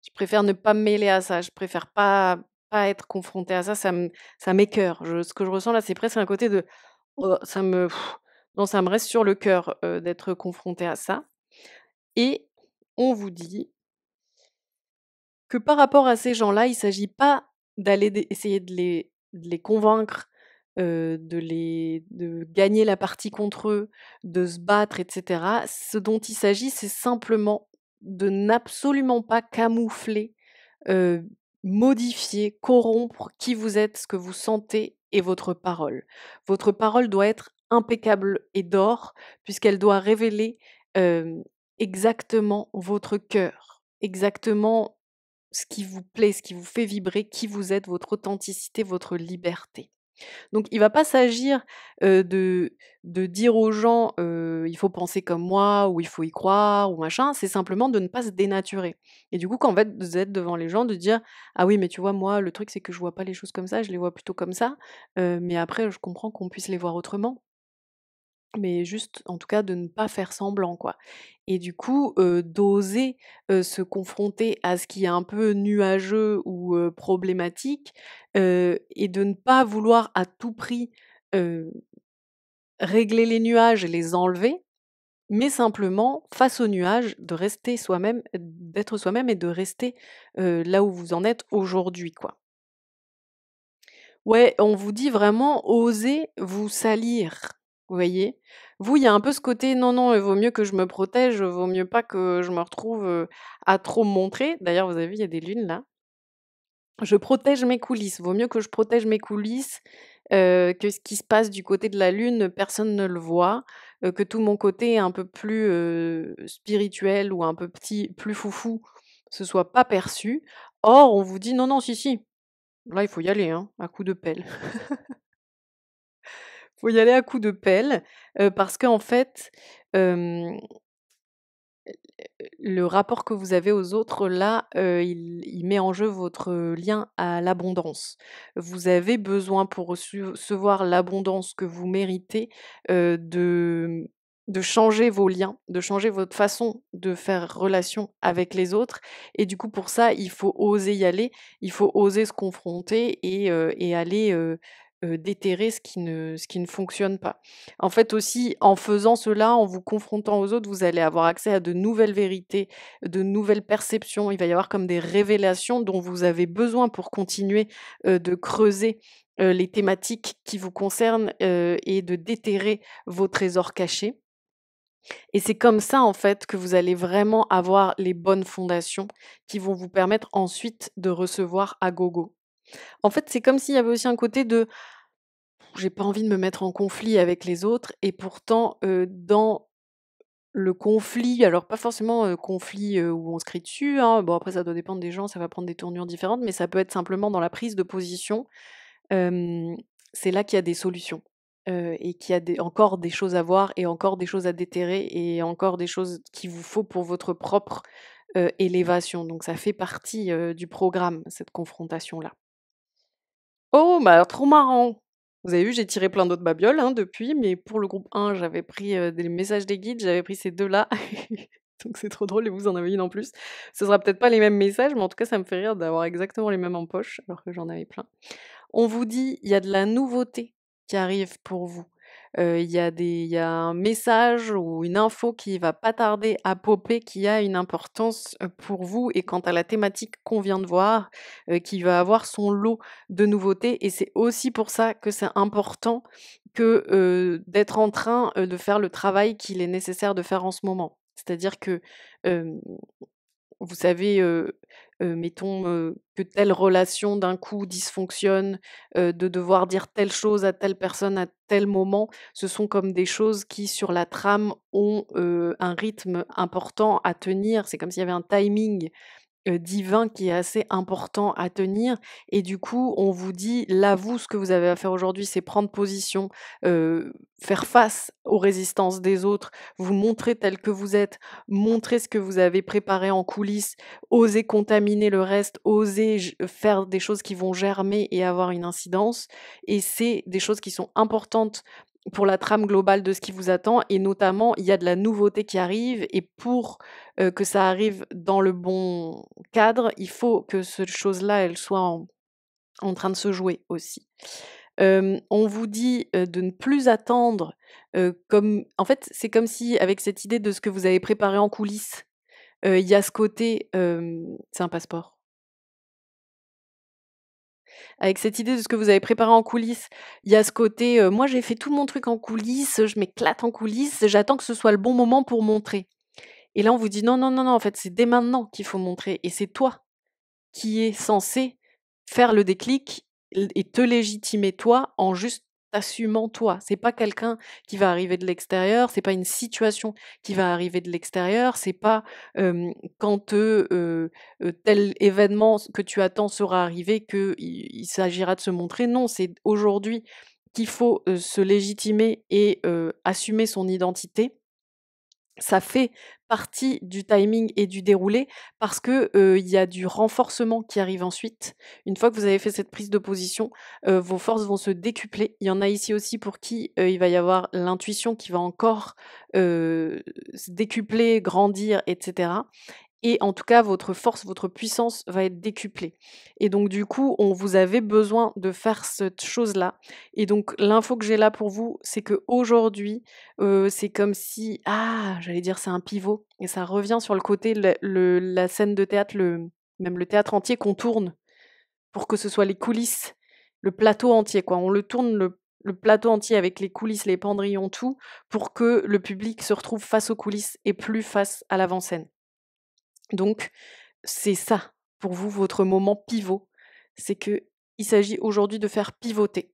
Je préfère ne pas me mêler à ça. Je préfère pas être confronté à ça, ça m'écoeure». Ce que je ressens là, c'est presque un côté de: «Oh, non, ça me reste sur le cœur, d'être confronté à ça», et on vous dit que par rapport à ces gens-là, il s'agit pas d'aller essayer de les convaincre, de gagner la partie contre eux, de se battre et cetera. Ce dont il s'agit, c'est simplement de n'absolument pas camoufler, heu, modifier, corrompre qui vous êtes, ce que vous sentez et votre parole. Votre parole doit être impeccable et d'or puisqu'elle doit révéler, exactement votre cœur, exactement ce qui vous plaît, ce qui vous fait vibrer, qui vous êtes, votre authenticité, votre liberté. Donc il va pas s'agir, de dire aux gens, «Il faut penser comme moi» ou «Il faut y croire» ou machin, c'est simplement de ne pas se dénaturer. Et du coup, quand en fait vous êtes devant les gens, de dire: «Ah oui, mais tu vois, moi, le truc, c'est que je vois pas les choses comme ça, je les vois plutôt comme ça, mais après je comprends qu'on puisse les voir autrement». Mais juste, en tout cas, de ne pas faire semblant, quoi. Et du coup, d'oser, se confronter à ce qui est un peu nuageux ou, problématique, et de ne pas vouloir à tout prix, heu, régler les nuages et les enlever, mais simplement, face aux nuages, de rester soi-même, d'être soi-même et de rester, là où vous en êtes aujourd'hui, quoi. Ouais, on vous dit vraiment: «Osez vous salir», vous voyez? Vous, il y a un peu ce côté: «Non, non, il vaut mieux que je me protège, vaut mieux pas que je me retrouve, à trop me montrer». D'ailleurs, vous avez vu, il y a des lunes là. Je protège mes coulisses, vaut mieux que je protège mes coulisses, que ce qui se passe du côté de la lune, personne ne le voit, que tout mon côté un peu plus, spirituel ou un peu plus foufou, ce soit pas perçu. Or, on vous dit: «Non, non, si, si, là, il faut y aller, hein, à coups de pelle». Faut y aller à coups de pelle, parce qu'en fait, hem, le rapport que vous avez aux autres là, il met en jeu votre, lien à l'abondance. Vous avez besoin pour recevoir l'abondance que vous méritez, de changer vos liens, de changer votre façon de faire relation avec les autres, et du coup pour ça, il faut oser y aller, il faut oser se confronter et aller, déterrer ce qui ne fonctionne pas. En fait aussi, en faisant cela, en vous confrontant aux autres, vous allez avoir accès à de nouvelles vérités, de nouvelles perceptions. Il va y avoir comme des révélations dont vous avez besoin pour continuer, de creuser, les thématiques qui vous concernent, et de déterrer vos trésors cachés. Et c'est comme ça, en fait, que vous allez vraiment avoir les bonnes fondations qui vont vous permettre ensuite de recevoir à gogo. En fait, c'est comme s'il y avait aussi un côté de: «J'ai pas envie de me mettre en conflit avec les autres», et pourtant, dans le conflit, alors pas forcément, conflit, où on se crie dessus, hein. Bon, après ça doit dépendre des gens, ça va prendre des tournures différentes, mais ça peut être simplement dans la prise de position. Hem, c'est là qu'il y a des solutions, et qu'il y a encore des choses à voir et encore des choses à déterrer et encore des choses qu'il vous faut pour votre propre, élévation. Donc ça fait partie, du programme, cette confrontation-là. Oh, bah, alors trop marrant! Vous avez vu, j'ai tiré plein d'autres babioles, hein, depuis, mais pour le groupe 1, j'avais pris, des messages des guides, j'avais pris ces 2 là. Donc c'est trop drôle et vous en avez une en plus. Ce sera peut-être pas les mêmes messages, mais en tout cas, ça me fait rire d'avoir exactement les mêmes en poche, alors que j'en avais plein. On vous dit: «Il y a de la nouveauté qui arrive pour vous». Il y a un message ou une info qui va pas tarder à popper, qui a une importance, pour vous et quant à la thématique qu'on vient de voir, qui va avoir son lot de nouveautés et c'est aussi pour ça que c'est important que, d'être en train, de faire le travail qu'il est nécessaire de faire en ce moment. C'est-à-dire que, hem vous savez, mettons, que telle relation d'un coup dysfonctionne, de devoir dire telle chose à telle personne à tel moment, ce sont comme des choses qui sur la trame ont, un rythme important à tenir. C'est comme s'il y avait un timing divin qui est assez important à tenir et du coup, on vous dit: «Là, vous, ce que vous avez à faire aujourd'hui, c'est prendre position, faire face aux résistances des autres, vous montrer tel que vous êtes, montrer ce que vous avez préparé en coulisses, oser contaminer le reste, oser faire des choses qui vont germer et avoir une incidence» et c'est des choses qui sont importantes pour la trame globale de ce qui vous attend et notamment, il y a de la nouveauté qui arrive et pour que ça arrive dans le bon cadre, il faut que cette chose-là, elle soit en train de se jouer aussi. On vous dit, de ne plus attendre, comme en fait, c'est comme si avec cette idée de ce que vous avez préparé en coulisses, il y a ce côté, c'est un passeport. Avec cette idée de ce que vous avez préparé en coulisses, il y a ce côté, «Moi j'ai fait tout mon truc en coulisses, je m'éclate en coulisses, j'attends que ce soit le bon moment pour montrer». Et là, on vous dit: «Non, non, non, non, en fait, c'est dès maintenant qu'il faut montrer et c'est toi qui es censé faire le déclic et te légitimer toi, en juste t'assumant toi. C'est pas quelqu'un qui va arriver de l'extérieur, c'est pas une situation qui va arriver de l'extérieur, c'est pas, quand, tel événement que tu attends sera arrivé qu'il s'agira de se montrer. Non, c'est aujourd'hui qu'il faut, se légitimer et assumer son identité. Ça fait partie du timing et du déroulé parce que, il y a du renforcement qui arrive ensuite. Une fois que vous avez fait cette prise de position, vos forces vont se décupler. Il y en a ici aussi pour qui, il va y avoir l'intuition qui va encore, se décupler, grandir et cetera. Et en tout cas, votre force, votre puissance va être décuplée. Et donc du coup, on vous avait besoin de faire cette chose-là. Et donc l'info que j'ai là pour vous, c'est qu'aujourd'hui, c'est comme si j'allais dire c'est un pivot et ça revient sur le côté la scène de théâtre, même le théâtre entier qu'on tourne pour que ce soit les coulisses, le plateau entier quoi. On le tourne le plateau entier avec les coulisses, les pendrillons, tout, pour que le public se retrouve face aux coulisses et plus face à l'avant-scène. Donc c'est ça, pour vous, votre moment pivot. C'est que il s'agit aujourd'hui de faire pivoter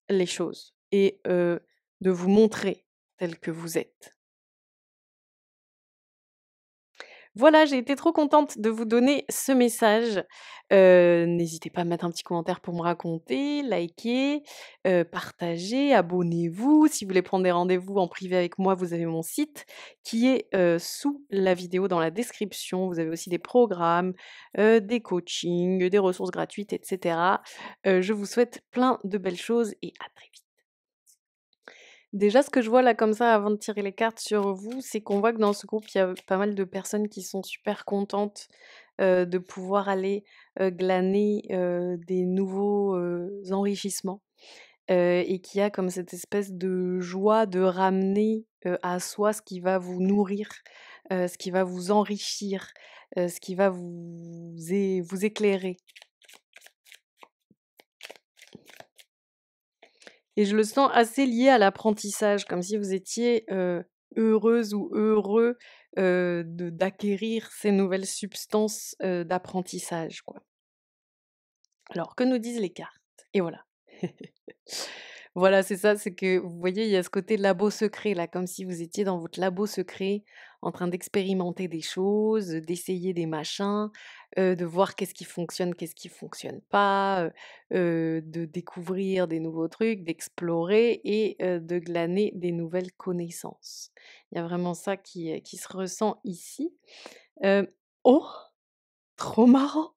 les choses et de vous montrer tel que vous êtes. Voilà, j'ai été trop contente de vous donner ce message. N'hésitez pas à mettre un petit commentaire pour me raconter, liker, partager, abonnez-vous. Si vous voulez prendre des rendez-vous en privé avec moi, vous avez mon site qui est, sous la vidéo dans la description. Vous avez aussi des programmes, des coachings, des ressources gratuites et cetera. Je vous souhaite plein de belles choses et à très vite. Déjà, ce que je vois là comme ça avant de tirer les cartes sur vous, c'est qu'on voit que dans ce groupe, il y a pas mal de personnes qui sont super contentes, de pouvoir aller, glaner, des nouveaux, enrichissements, et qu'il y a comme cette espèce de joie de ramener, à soi ce qui va vous nourrir, ce qui va vous enrichir, ce qui va vous éclairer. Et je le sens assez lié à l'apprentissage, comme si vous étiez, heureuse ou heureux, de d'acquérir ces nouvelles substances, d'apprentissage, quoi. Alors que nous disent les cartes? Et voilà. Voilà, c'est ça, c'est que vous voyez, il y a ce côté labo secret là, comme si vous étiez dans votre labo secret, en train d'expérimenter des choses, d'essayer des machins, de voir qu'est-ce qui fonctionne, qu'est-ce qui fonctionne pas, de découvrir des nouveaux trucs, d'explorer et de glaner des nouvelles connaissances. Il y a vraiment ça qui se ressent ici. Heu oh! Trop marrant!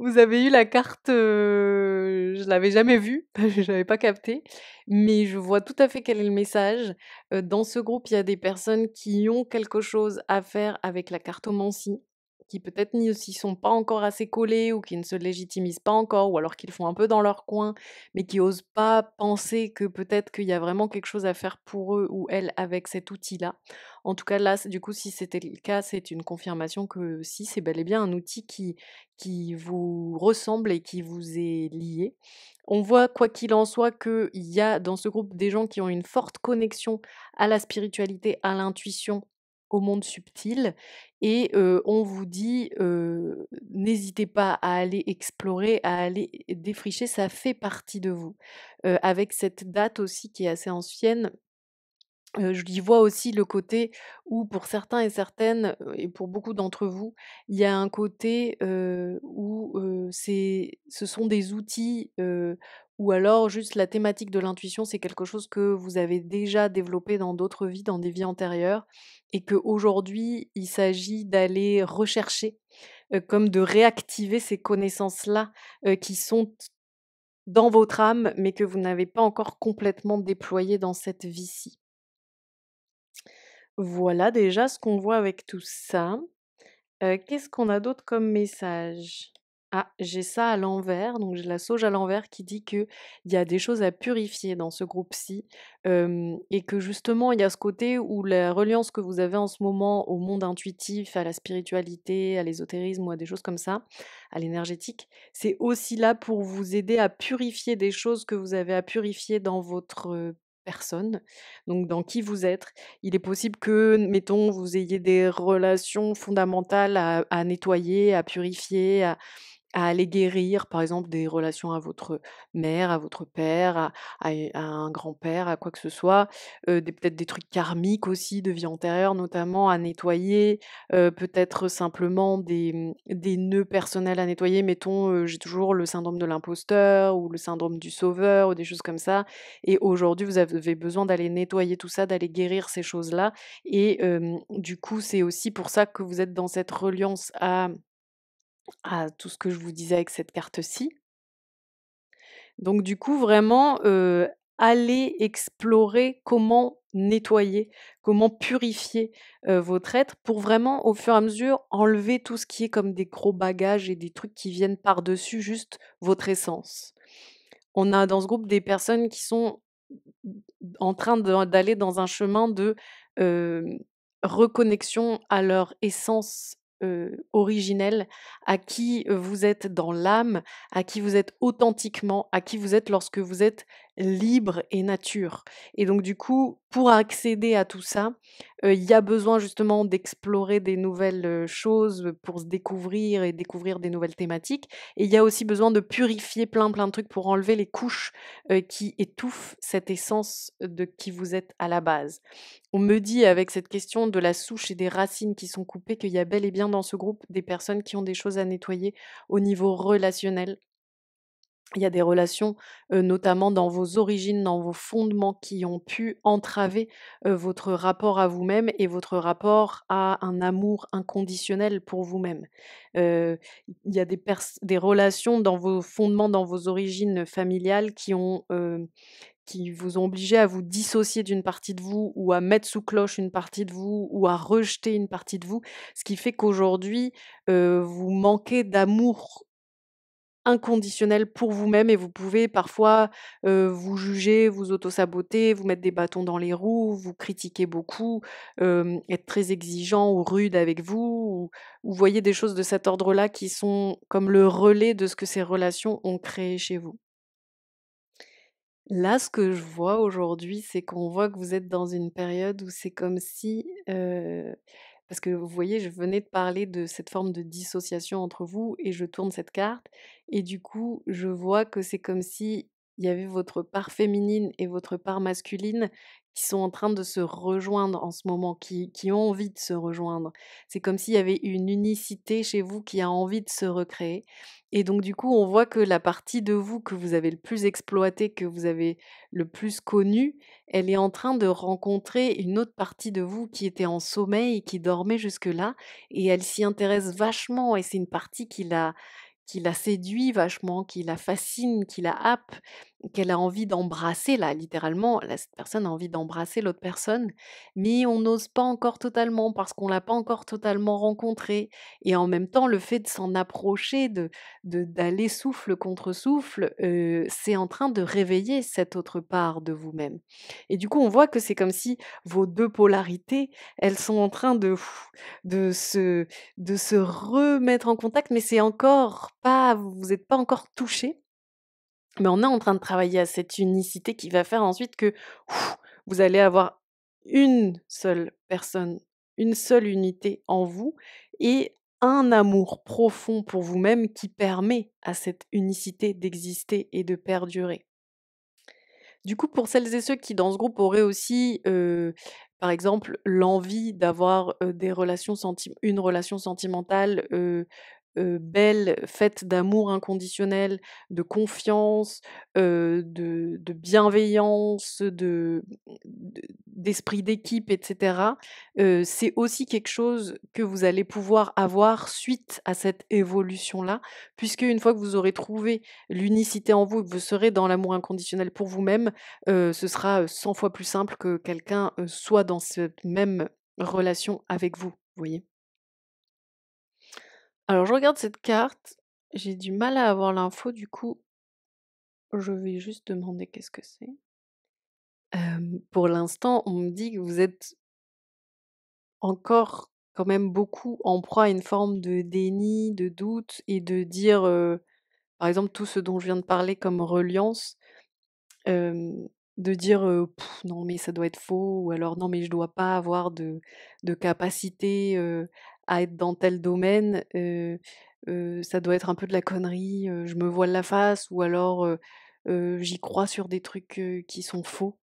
Vous avez eu la carte, je l'avais jamais vue, je l'avais pas captée, mais je vois tout à fait quel est le message. Dans ce groupe, il y a des personnes qui ont quelque chose à faire avec la cartomancie, qui peut-être n'y s'y sont pas encore assez collées ou qui ne se légitimisent pas encore ou alors qu'ils le font un peu dans leur coin, mais qui osent pas penser que peut-être qu'il y a vraiment quelque chose à faire pour eux ou elles avec cet outil-là. En tout cas là, c du coup, si c'était le cas, c'est une confirmation que si, c'est bel et bien un outil qui vous ressemble et qui vous est lié. On voit, quoi qu'il en soit, qu'il y a dans ce groupe des gens qui ont une forte connexion à la spiritualité, à l'intuition, au monde subtil et on vous dit, n'hésitez pas à aller explorer, à aller défricher, ça fait partie de vous. Avec cette date aussi qui est assez ancienne, je y vois aussi le côté où pour certains et certaines, et pour beaucoup d'entre vous, il y a un côté, où, ce sont des outils, ou alors juste la thématique de l'intuition, c'est quelque chose que vous avez déjà développé dans d'autres vies, dans des vies antérieures et qu'aujourd'hui, il s'agit d'aller rechercher, comme de réactiver ces connaissances-là, qui sont dans votre âme, mais que vous n'avez pas encore complètement déployées dans cette vie-ci. Voilà déjà ce qu'on voit avec tout ça. Qu'est-ce qu'on a d'autre comme message? Ah, j'ai ça à l'envers, donc j'ai la sauge à l'envers qui dit qu'il y a des choses à purifier dans ce groupe-ci, et que justement il y a ce côté où la reliance que vous avez en ce moment au monde intuitif, à la spiritualité, à l'ésotérisme ou à des choses comme ça, à l'énergétique, c'est aussi là pour vous aider à purifier des choses que vous avez à purifier dans votre, personne, donc dans qui vous êtes. Il est possible que, mettons, vous ayez des relations fondamentales à nettoyer, à purifier, à aller guérir, par exemple, des relations à votre mère, à votre père, à un grand-père, à quoi que ce soit. Des peut-être des trucs karmiques aussi, de vie antérieure notamment, à nettoyer. Peut-être simplement des nœuds personnels à nettoyer. Mettons, j'ai toujours le syndrome de l'imposteur ou le syndrome du sauveur ou des choses comme ça et aujourd'hui, vous avez besoin d'aller nettoyer tout ça, d'aller guérir ces choses-là et du coup, c'est aussi pour ça que vous êtes dans cette reliance à tout ce que je vous disais avec cette carte-ci. Donc du coup, vraiment, allez explorer comment nettoyer, comment purifier, votre être pour vraiment, au fur et à mesure, enlever tout ce qui est comme des gros bagages et des trucs qui viennent par-dessus juste votre essence. On a dans ce groupe des personnes qui sont en train d'aller dans un chemin de, hem, reconnexion à leur essence, originelle, à qui, vous êtes dans l'âme, à qui vous êtes authentiquement, à qui vous êtes lorsque vous êtes libre et nature et donc du coup, pour accéder à tout ça, il y a besoin justement d'explorer des nouvelles, choses, pour se découvrir et découvrir des nouvelles thématiques et il y a aussi besoin de purifier plein, plein de trucs pour enlever les couches qui étouffe cette essence de qui vous êtes à la base. On me dit avec cette question de la souche et des racines qui sont coupées qu'il y a bel et bien dans ce groupe des personnes qui ont des choses à nettoyer au niveau relationnel. Il y a des relations, notamment dans vos origines, dans vos fondements qui ont pu entraver, votre rapport à vous-même et votre rapport à un amour inconditionnel pour vous-même. Il y a des relations dans vos fondements, dans vos origines familiales qui vous ont obligé à vous dissocier d'une partie de vous ou à mettre sous cloche une partie de vous ou à rejeter une partie de vous. Ce qui fait qu'aujourd'hui, vous manquez d'amour inconditionnel pour vous-même et vous pouvez parfois, vous juger, vous auto-saboter, vous mettre des bâtons dans les roues, vous critiquer beaucoup, être très exigeant ou rude avec vous ou vous voyez des choses de cet ordre-là qui sont comme le relais de ce que ces relations ont créé chez vous. Là, ce que je vois aujourd'hui, c'est qu'on voit que vous êtes dans une période où c'est comme si, parce que vous voyez, je venais de parler de cette forme de dissociation entre vous et je tourne cette carte et du coup, je vois que c'est comme si il y avait votre part féminine et votre part masculine qui sont en train de se rejoindre en ce moment, qui ont envie de se rejoindre. C'est comme s'il y avait une unicité chez vous qui a envie de se recréer et donc du coup, on voit que la partie de vous que vous avez le plus exploitée, que vous avez le plus connue, elle est en train de rencontrer une autre partie de vous qui était en sommeil, qui dormait jusque-là et elle s'y intéresse vachement et c'est une partie qui la séduit vachement, qui la fascine, qui la happe, qu'elle a envie d'embrasser là, littéralement, là, cette personne a envie d'embrasser l'autre personne, mais on n'ose pas encore totalement parce qu'on l'a pas encore totalement rencontrée et en même temps, le fait de s'en approcher, de d'aller souffle contre souffle, c'est en train de réveiller cette autre part de vous-même et du coup, on voit que c'est comme si vos 2 polarités, elles sont en train de se de se remettre en contact, mais c'est encore pas vous êtes pas encore touchés, mais on est en train de travailler à cette unicité qui va faire ensuite que vous allez avoir une seule personne, une seule unité en vous et un amour profond pour vous-même qui permet à cette unicité d'exister et de perdurer. Du coup, pour celles et ceux qui dans ce groupe auraient aussi, par exemple, l'envie d'avoir, des relations une relation sentimentale, belle, faite d'amour inconditionnel, de confiance, de bienveillance, d'esprit d'équipe et cetera, c'est aussi quelque chose que vous allez pouvoir avoir suite à cette évolution-là, puisque une fois que vous aurez trouvé l'unicité en vous et que vous serez dans l'amour inconditionnel pour vous-même, ce sera, 100 fois plus simple que quelqu'un, soit dans cette même relation avec vous, vous voyez? Alors je regarde cette carte, j'ai du mal à avoir l'info, du coup, je vais juste demander qu'est-ce que c'est? Pour l'instant, on me dit que vous êtes encore quand même beaucoup en proie à une forme de déni, de doute et de dire, par exemple, tout ce dont je viens de parler comme reliance. Hem, de dire, «Non mais ça doit être faux» ou alors «Non mais je dois pas avoir de capacité, à être dans tel domaine, ça doit être un peu de la connerie, je me voile la face» ou alors, «J'y crois sur des trucs, qui sont faux».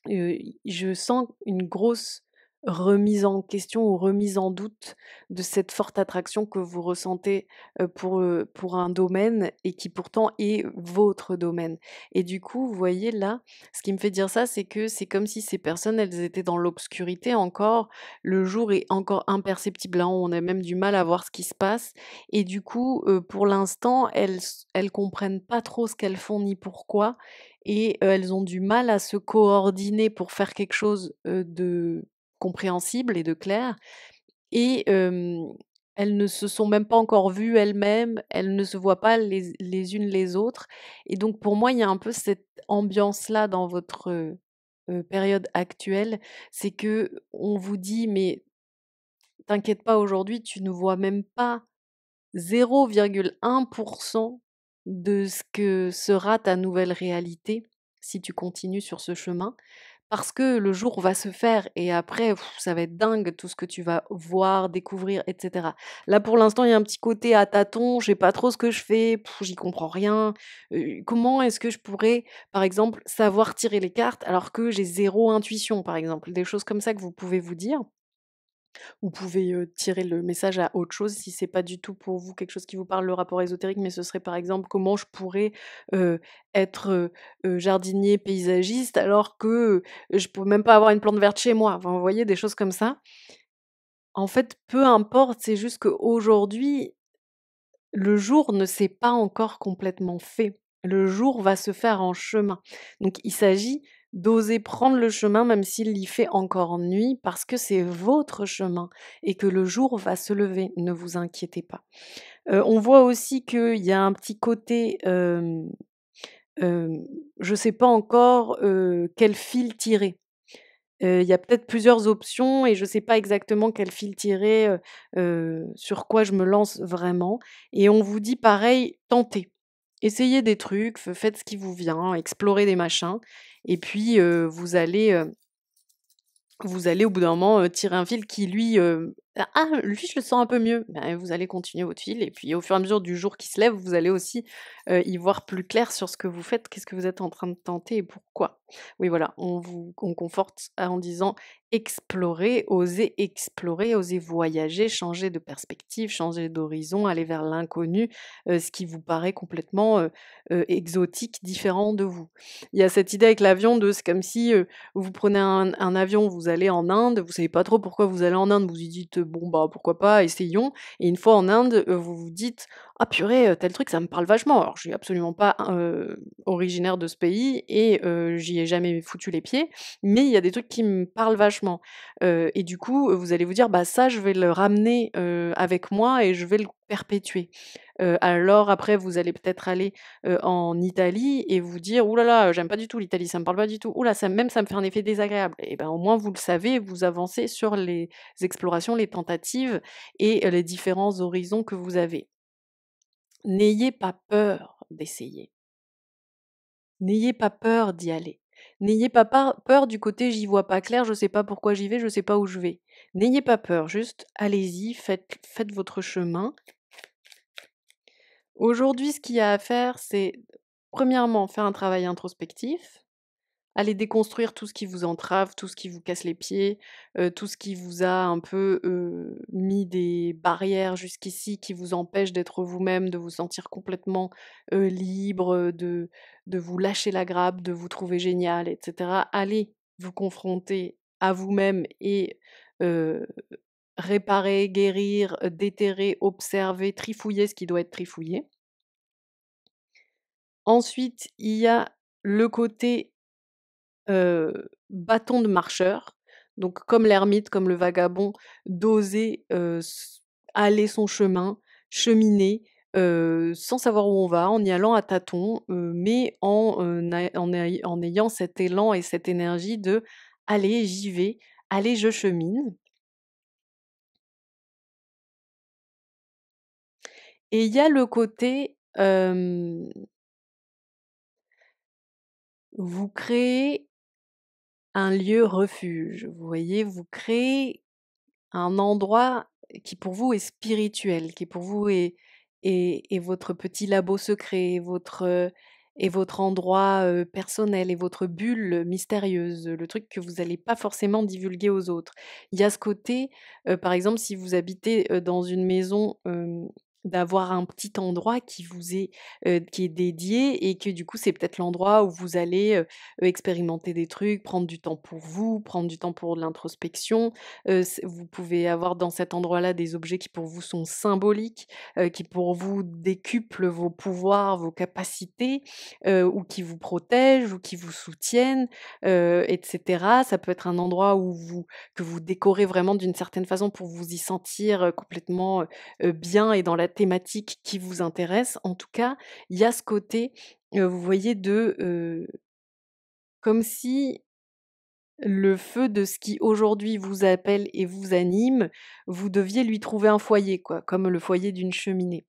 Je sens une grosse remise en question ou remise en doute de cette forte attraction que vous ressentez, pour un domaine et qui pourtant est votre domaine et du coup, vous voyez là, ce qui me fait dire ça, c'est que c'est comme si ces personnes, elles étaient dans l'obscurité encore. Le jour est encore imperceptible, hein, on a même du mal à voir ce qui se passe et du coup, pour l'instant, elles comprennent pas trop ce qu'elles font ni pourquoi et elles ont du mal à se coordonner pour faire quelque chose, de compréhensible et de clair et elles ne se sont même pas encore vues elles-mêmes, elles ne se voient pas les unes les autres et donc pour moi, il y a un peu cette ambiance-là dans votre, période actuelle. C'est que on vous dit: «Mais t'inquiète pas, aujourd'hui, tu ne vois même pas 0,1% de ce que sera ta nouvelle réalité si tu continues sur ce chemin. Parce que le jour va se faire et après, ça va être dingue tout ce que tu vas voir, découvrir, et cetera. Là, pour l'instant, il y a un petit côté à tâtons, je sais pas trop ce que je fais, j'y comprends rien. Comment est-ce que je pourrais, par exemple, savoir tirer les cartes alors que j'ai zéro intuition, par exemple? Des choses comme ça que vous pouvez vous dire. Vous pouvez, tirer le message à autre chose si c'est pas du tout pour vous quelque chose qui vous parle, le rapport ésotérique, mais ce serait par exemple comment je pourrais, heu, être, jardinier paysagiste alors que, je peux même pas avoir une plante verte chez moi. Enfin, vous voyez des choses comme ça. En fait, peu importe, c'est juste qu'aujourd'hui, le jour ne s'est pas encore complètement fait. Le jour va se faire en chemin. Donc il s'agit d'oser prendre le chemin même s'il y fait encore nuit parce que c'est votre chemin et que le jour va se lever, ne vous inquiétez pas. On voit aussi qu'il y a un petit côté, je ne sais pas encore, quel fil tirer. Il y a peut-être plusieurs options et je ne sais pas exactement quel fil tirer, sur quoi je me lance vraiment et on vous dit pareil: «Tentez, essayez des trucs, faites ce qui vous vient, explorez des machins» et puis, vous allez au bout d'un moment, tirer un fil qui lui, «Ah, lui je le sens un peu mieux». Ben, vous allez continuer votre fil et puis au fur et à mesure du jour qui se lève, vous allez aussi, y voir plus clair sur ce que vous faites, qu'est-ce que vous êtes en train de tenter et pourquoi. Oui voilà, on conforte en disant: explorer, oser voyager, changer de perspective, changer d'horizon, aller vers l'inconnu, ce qui vous paraît complètement, exotique, différent de vous. Il y a cette idée avec l'avion de c'est comme si, vous prenez un avion, vous allez en Inde, vous savez pas trop pourquoi vous allez en Inde, vous vous dites: «Bon, bah, pourquoi pas, essayons» et une fois en Inde, vous vous dites: «Ah purée, tel truc, ça me parle vachement». Alors je suis absolument pas, originaire de ce pays et j'y ai jamais foutu les pieds, mais il y a des trucs qui me parlent vachement. Et du coup, vous allez vous dire: «Bah ça, je vais le ramener, avec moi et je vais le perpétuer». Alors après, vous allez peut-être aller, en Italie et vous dire: «Ouh là là, j'aime pas du tout l'Italie, ça me parle pas du tout. Ouh là, ça me fait un effet désagréable». Et ben, au moins vous le savez, vous avancez sur les explorations, les tentatives et les différents horizons que vous avez. N'ayez pas peur d'essayer. N'ayez pas peur d'y aller. N'ayez pas peur du côté «j'y vois pas clair, je sais pas pourquoi j'y vais, je sais pas où je vais». N'ayez pas peur, juste allez-y, faites votre chemin. Aujourd'hui, ce qu'il y a à faire, c'est premièrement faire un travail introspectif. Allez déconstruire tout ce qui vous entrave, tout ce qui vous casse les pieds, tout ce qui vous a un peu, mis des barrières jusqu'ici, qui vous empêchent d'être vous-même, de vous sentir complètement, libre, de vous lâcher la grappe, de vous trouver génial et cetera. Allez vous confronter à vous-même et heu, réparer, guérir, déterrer, observer, trifouiller ce qui doit être trifouillé. Ensuite, il y a le côté bâton de marcheur, donc comme l'ermite, comme le vagabond, d'oser, aller son chemin, cheminer, sans savoir où on va, en y allant à tâtons, mais en ayant cet élan et cette énergie de: «Allez, j'y vais, allez, je chemine». Et il y a le côté, vous créez un lieu refuge, vous voyez? Vous créez un endroit qui pour vous est spirituel, qui pour vous est votre petit labo secret, votre endroit, personnel et votre bulle mystérieuse, le truc que vous allez pas forcément divulguer aux autres. Il y a ce côté, par exemple, si vous habitez, dans une maison, d'avoir un petit endroit qui est dédié et que du coup, c'est peut-être l'endroit où vous allez, expérimenter des trucs, prendre du temps pour vous, prendre du temps pour l'introspection. C Vous pouvez avoir dans cet endroit-là des objets qui pour vous sont symboliques, qui pour vous décuplent vos pouvoirs, vos capacités, ou qui vous protègent ou qui vous soutiennent, et cetera. Ça peut être un endroit que vous décorez vraiment d'une certaine façon pour vous y sentir, complètement, bien et dans la thématique qui vous intéresse. En tout cas, il y a ce côté, vous voyez comme si le feu de ce qui aujourd'hui vous appelle et vous anime, vous deviez lui trouver un foyer quoi, comme le foyer d'une cheminée.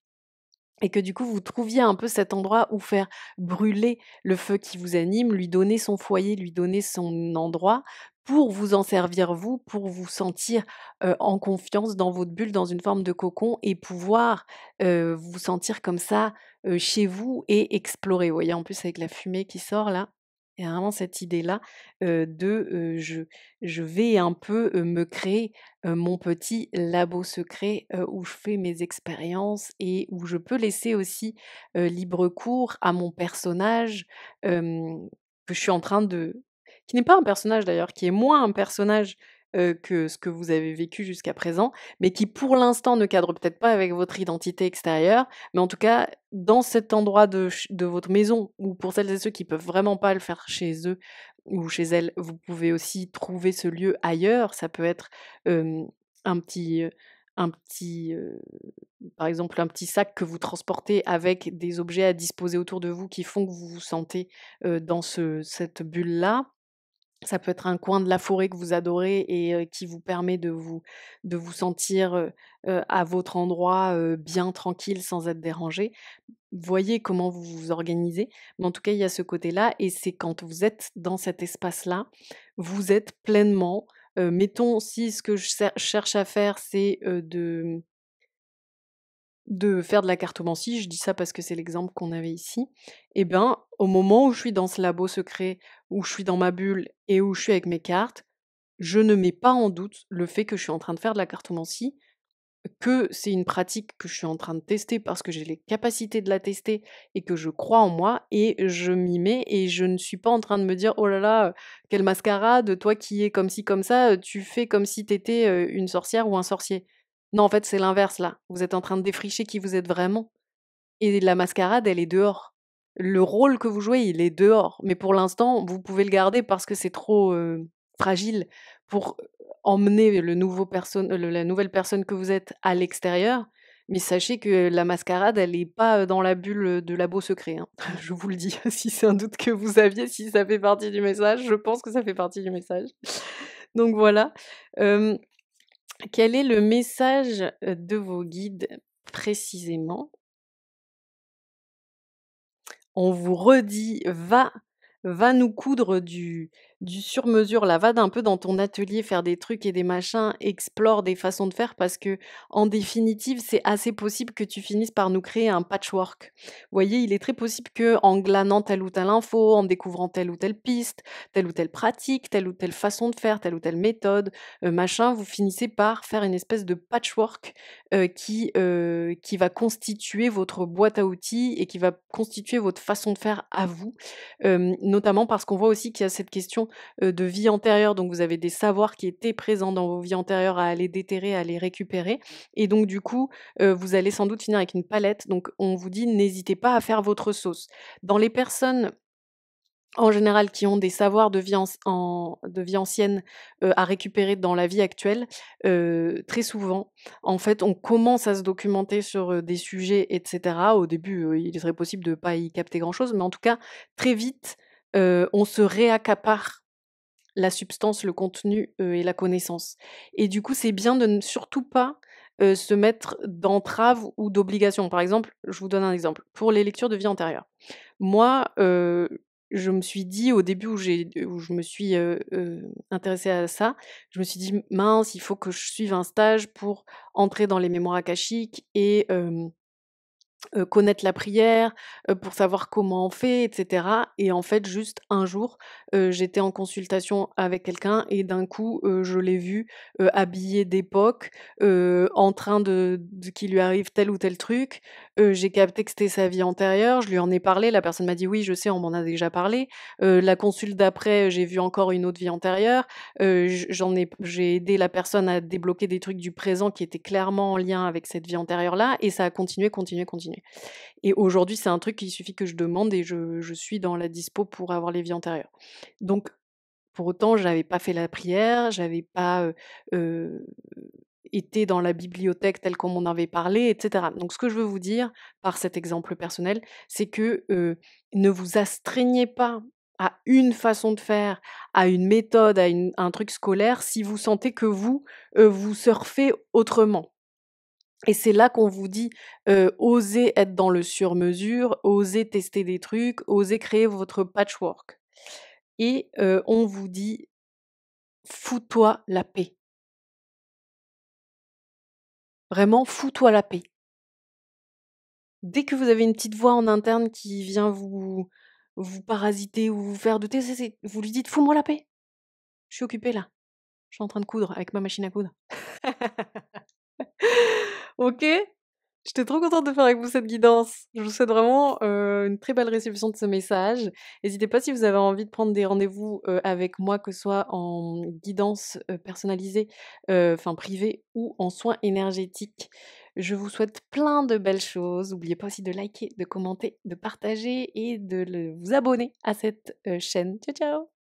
Et que du coup vous trouviez un peu cet endroit où faire brûler le feu qui vous anime, lui donner son foyer, lui donner son endroit pour vous en servir vous, pour vous sentir, en confiance dans votre bulle, dans une forme de cocon et pouvoir, vous sentir comme ça, chez vous et explorer. Vous voyez en plus avec la fumée qui sort là, il y a vraiment cette idée-là, je vais un peu, me créer, mon petit labo secret, où je fais mes expériences et où je peux laisser aussi, libre cours à mon personnage, que je suis en train de qui n'est pas un personnage d'ailleurs, qui est moins un personnage, que ce que vous avez vécu jusqu'à présent, mais qui pour l'instant ne cadre peut-être pas avec votre identité extérieure, mais en tout cas, dans cet endroit de votre maison ou pour celles et ceux qui peuvent vraiment pas le faire chez eux ou chez elles, vous pouvez aussi trouver ce lieu ailleurs. Ça peut être, hem, un petit, un petit, par exemple, un petit sac que vous transportez avec des objets à disposer autour de vous qui font que vous vous sentez, dans cette bulle-là. Ça peut être un coin de la forêt que vous adorez et qui vous permet de vous sentir, à votre endroit, bien tranquille sans être dérangé. Voyez comment vous vous organisez, mais en tout cas, il y a ce côté-là et c'est quand vous êtes dans cet espace-là, vous êtes pleinement, mettons si ce que je cherche à faire, c'est, de faire de la cartomancie, je dis ça parce que c'est l'exemple qu'on avait ici, et ben, au moment où je suis dans ce labo secret, où je suis dans ma bulle et où je suis avec mes cartes, je ne mets pas en doute le fait que je suis en train de faire de la cartomancie, que c'est une pratique que je suis en train de tester parce que j'ai les capacités de la tester et que je crois en moi et je m'y mets et je ne suis pas en train de me dire: «Oh là là, quelle mascarade, toi qui es comme ci comme ça, tu fais comme si tu étais, une sorcière ou un sorcier». Non, en fait, c'est l'inverse là. Vous êtes en train de défricher qui vous êtes vraiment. et la mascarade, elle est dehors. Le rôle que vous jouez, il est dehors, mais pour l'instant, vous pouvez le garder parce que c'est trop, fragile pour emmener le nouveau la nouvelle personne que vous êtes à l'extérieur. Mais sachez que la mascarade, elle est pas, dans la bulle, de Labo secret, hein. Je vous le dis, si c'est un doute que vous aviez, si ça fait partie du message, je pense que ça fait partie du message. Donc voilà. Hem, Quel est le message, de vos guides précisément? On vous redit: Va nous coudre du sur-mesure là, va d'un peu dans ton atelier faire des trucs et des machins, explore des façons de faire parce que en définitive, c'est assez possible que tu finisses par nous créer un patchwork. Vous voyez, il est très possible que en glanant telle ou telle info, en découvrant telle ou telle piste, telle ou telle pratique, telle ou telle façon de faire, telle ou telle méthode, machin, vous finissez par faire une espèce de patchwork, qui va constituer votre boîte à outils et qui va constituer votre façon de faire à vous. Notamment parce qu'on voit aussi qu'il y a cette question, de vie antérieure, donc vous avez des savoirs qui étaient présents dans vos vies antérieures à aller déterrer, à aller récupérer et donc du coup, vous allez sans doute finir avec une palette, donc on vous dit: «N'hésitez pas à faire votre sauce». Dans les personnes en général, qui ont des savoirs de vie ancienne, à récupérer dans la vie actuelle, très souvent, en fait, on commence à se documenter sur, des sujets et cetera. Au début, il est très possible de pas y capter grand chose, mais en tout cas, très vite, on se réaccapare la substance, le contenu, et la connaissance et du coup, c'est bien de ne surtout pas, se mettre d'entraves ou d'obligations. Par exemple, je vous donne un exemple, pour les lectures de vie antérieure. Moi, je me suis dit au début où je me suis, intéressée à ça, je me suis dit: «Mince, il faut que je suive un stage pour entrer dans les mémoires akashiques et connaître la prière, pour savoir comment on fait et cetera et en fait, juste un jour, j'étais en consultation avec quelqu'un et d'un coup, je l'ai vu, habillé d'époque, en train de qu'il lui arrive tel ou tel truc. J'ai capté que c'était sa vie antérieure, je lui en ai parlé, la personne m'a dit: «Oui, je sais, on m'en a déjà parlé». La consulte d'après, j'ai vu encore une autre vie antérieure. J'ai aidé la personne à débloquer des trucs du présent qui étaient clairement en lien avec cette vie antérieure-là et ça a continué, continué, continué. Et aujourd'hui, c'est un truc qu'il suffit que je demande et je suis dans la dispo pour avoir les vies antérieures. Donc pour autant, j'avais pas fait la prière, j'avais pas, heu, été dans la bibliothèque telle qu'on m'en avait parlé et cetera. Donc ce que je veux vous dire par cet exemple personnel, c'est que, ne vous astreignez pas à une façon de faire, à une méthode, un truc scolaire si vous sentez que vous, vous surfez autrement. Et c'est là qu'on vous dit, osez être dans le sur-mesure, osez tester des trucs, osez créer votre patchwork et on vous dit: «Fous-toi la paix». Vraiment, fous-toi la paix. Dès que vous avez une petite voix en interne qui vient vous parasiter ou vous faire douter, vous lui dites: «Fous-moi la paix, je suis occupée là, je suis en train de coudre avec ma machine à coudre». OK? J'étais trop contente de faire avec vous cette guidance. Je vous souhaite vraiment, une très belle réception de ce message. N'hésitez pas si vous avez envie de prendre des rendez-vous, avec moi, que ce soit en guidance, personnalisée, enfin privée ou en soins énergétiques. Je vous souhaite plein de belles choses. N'oubliez pas aussi de liker, de commenter, de partager et de vous abonner à cette, chaîne. Ciao, ciao!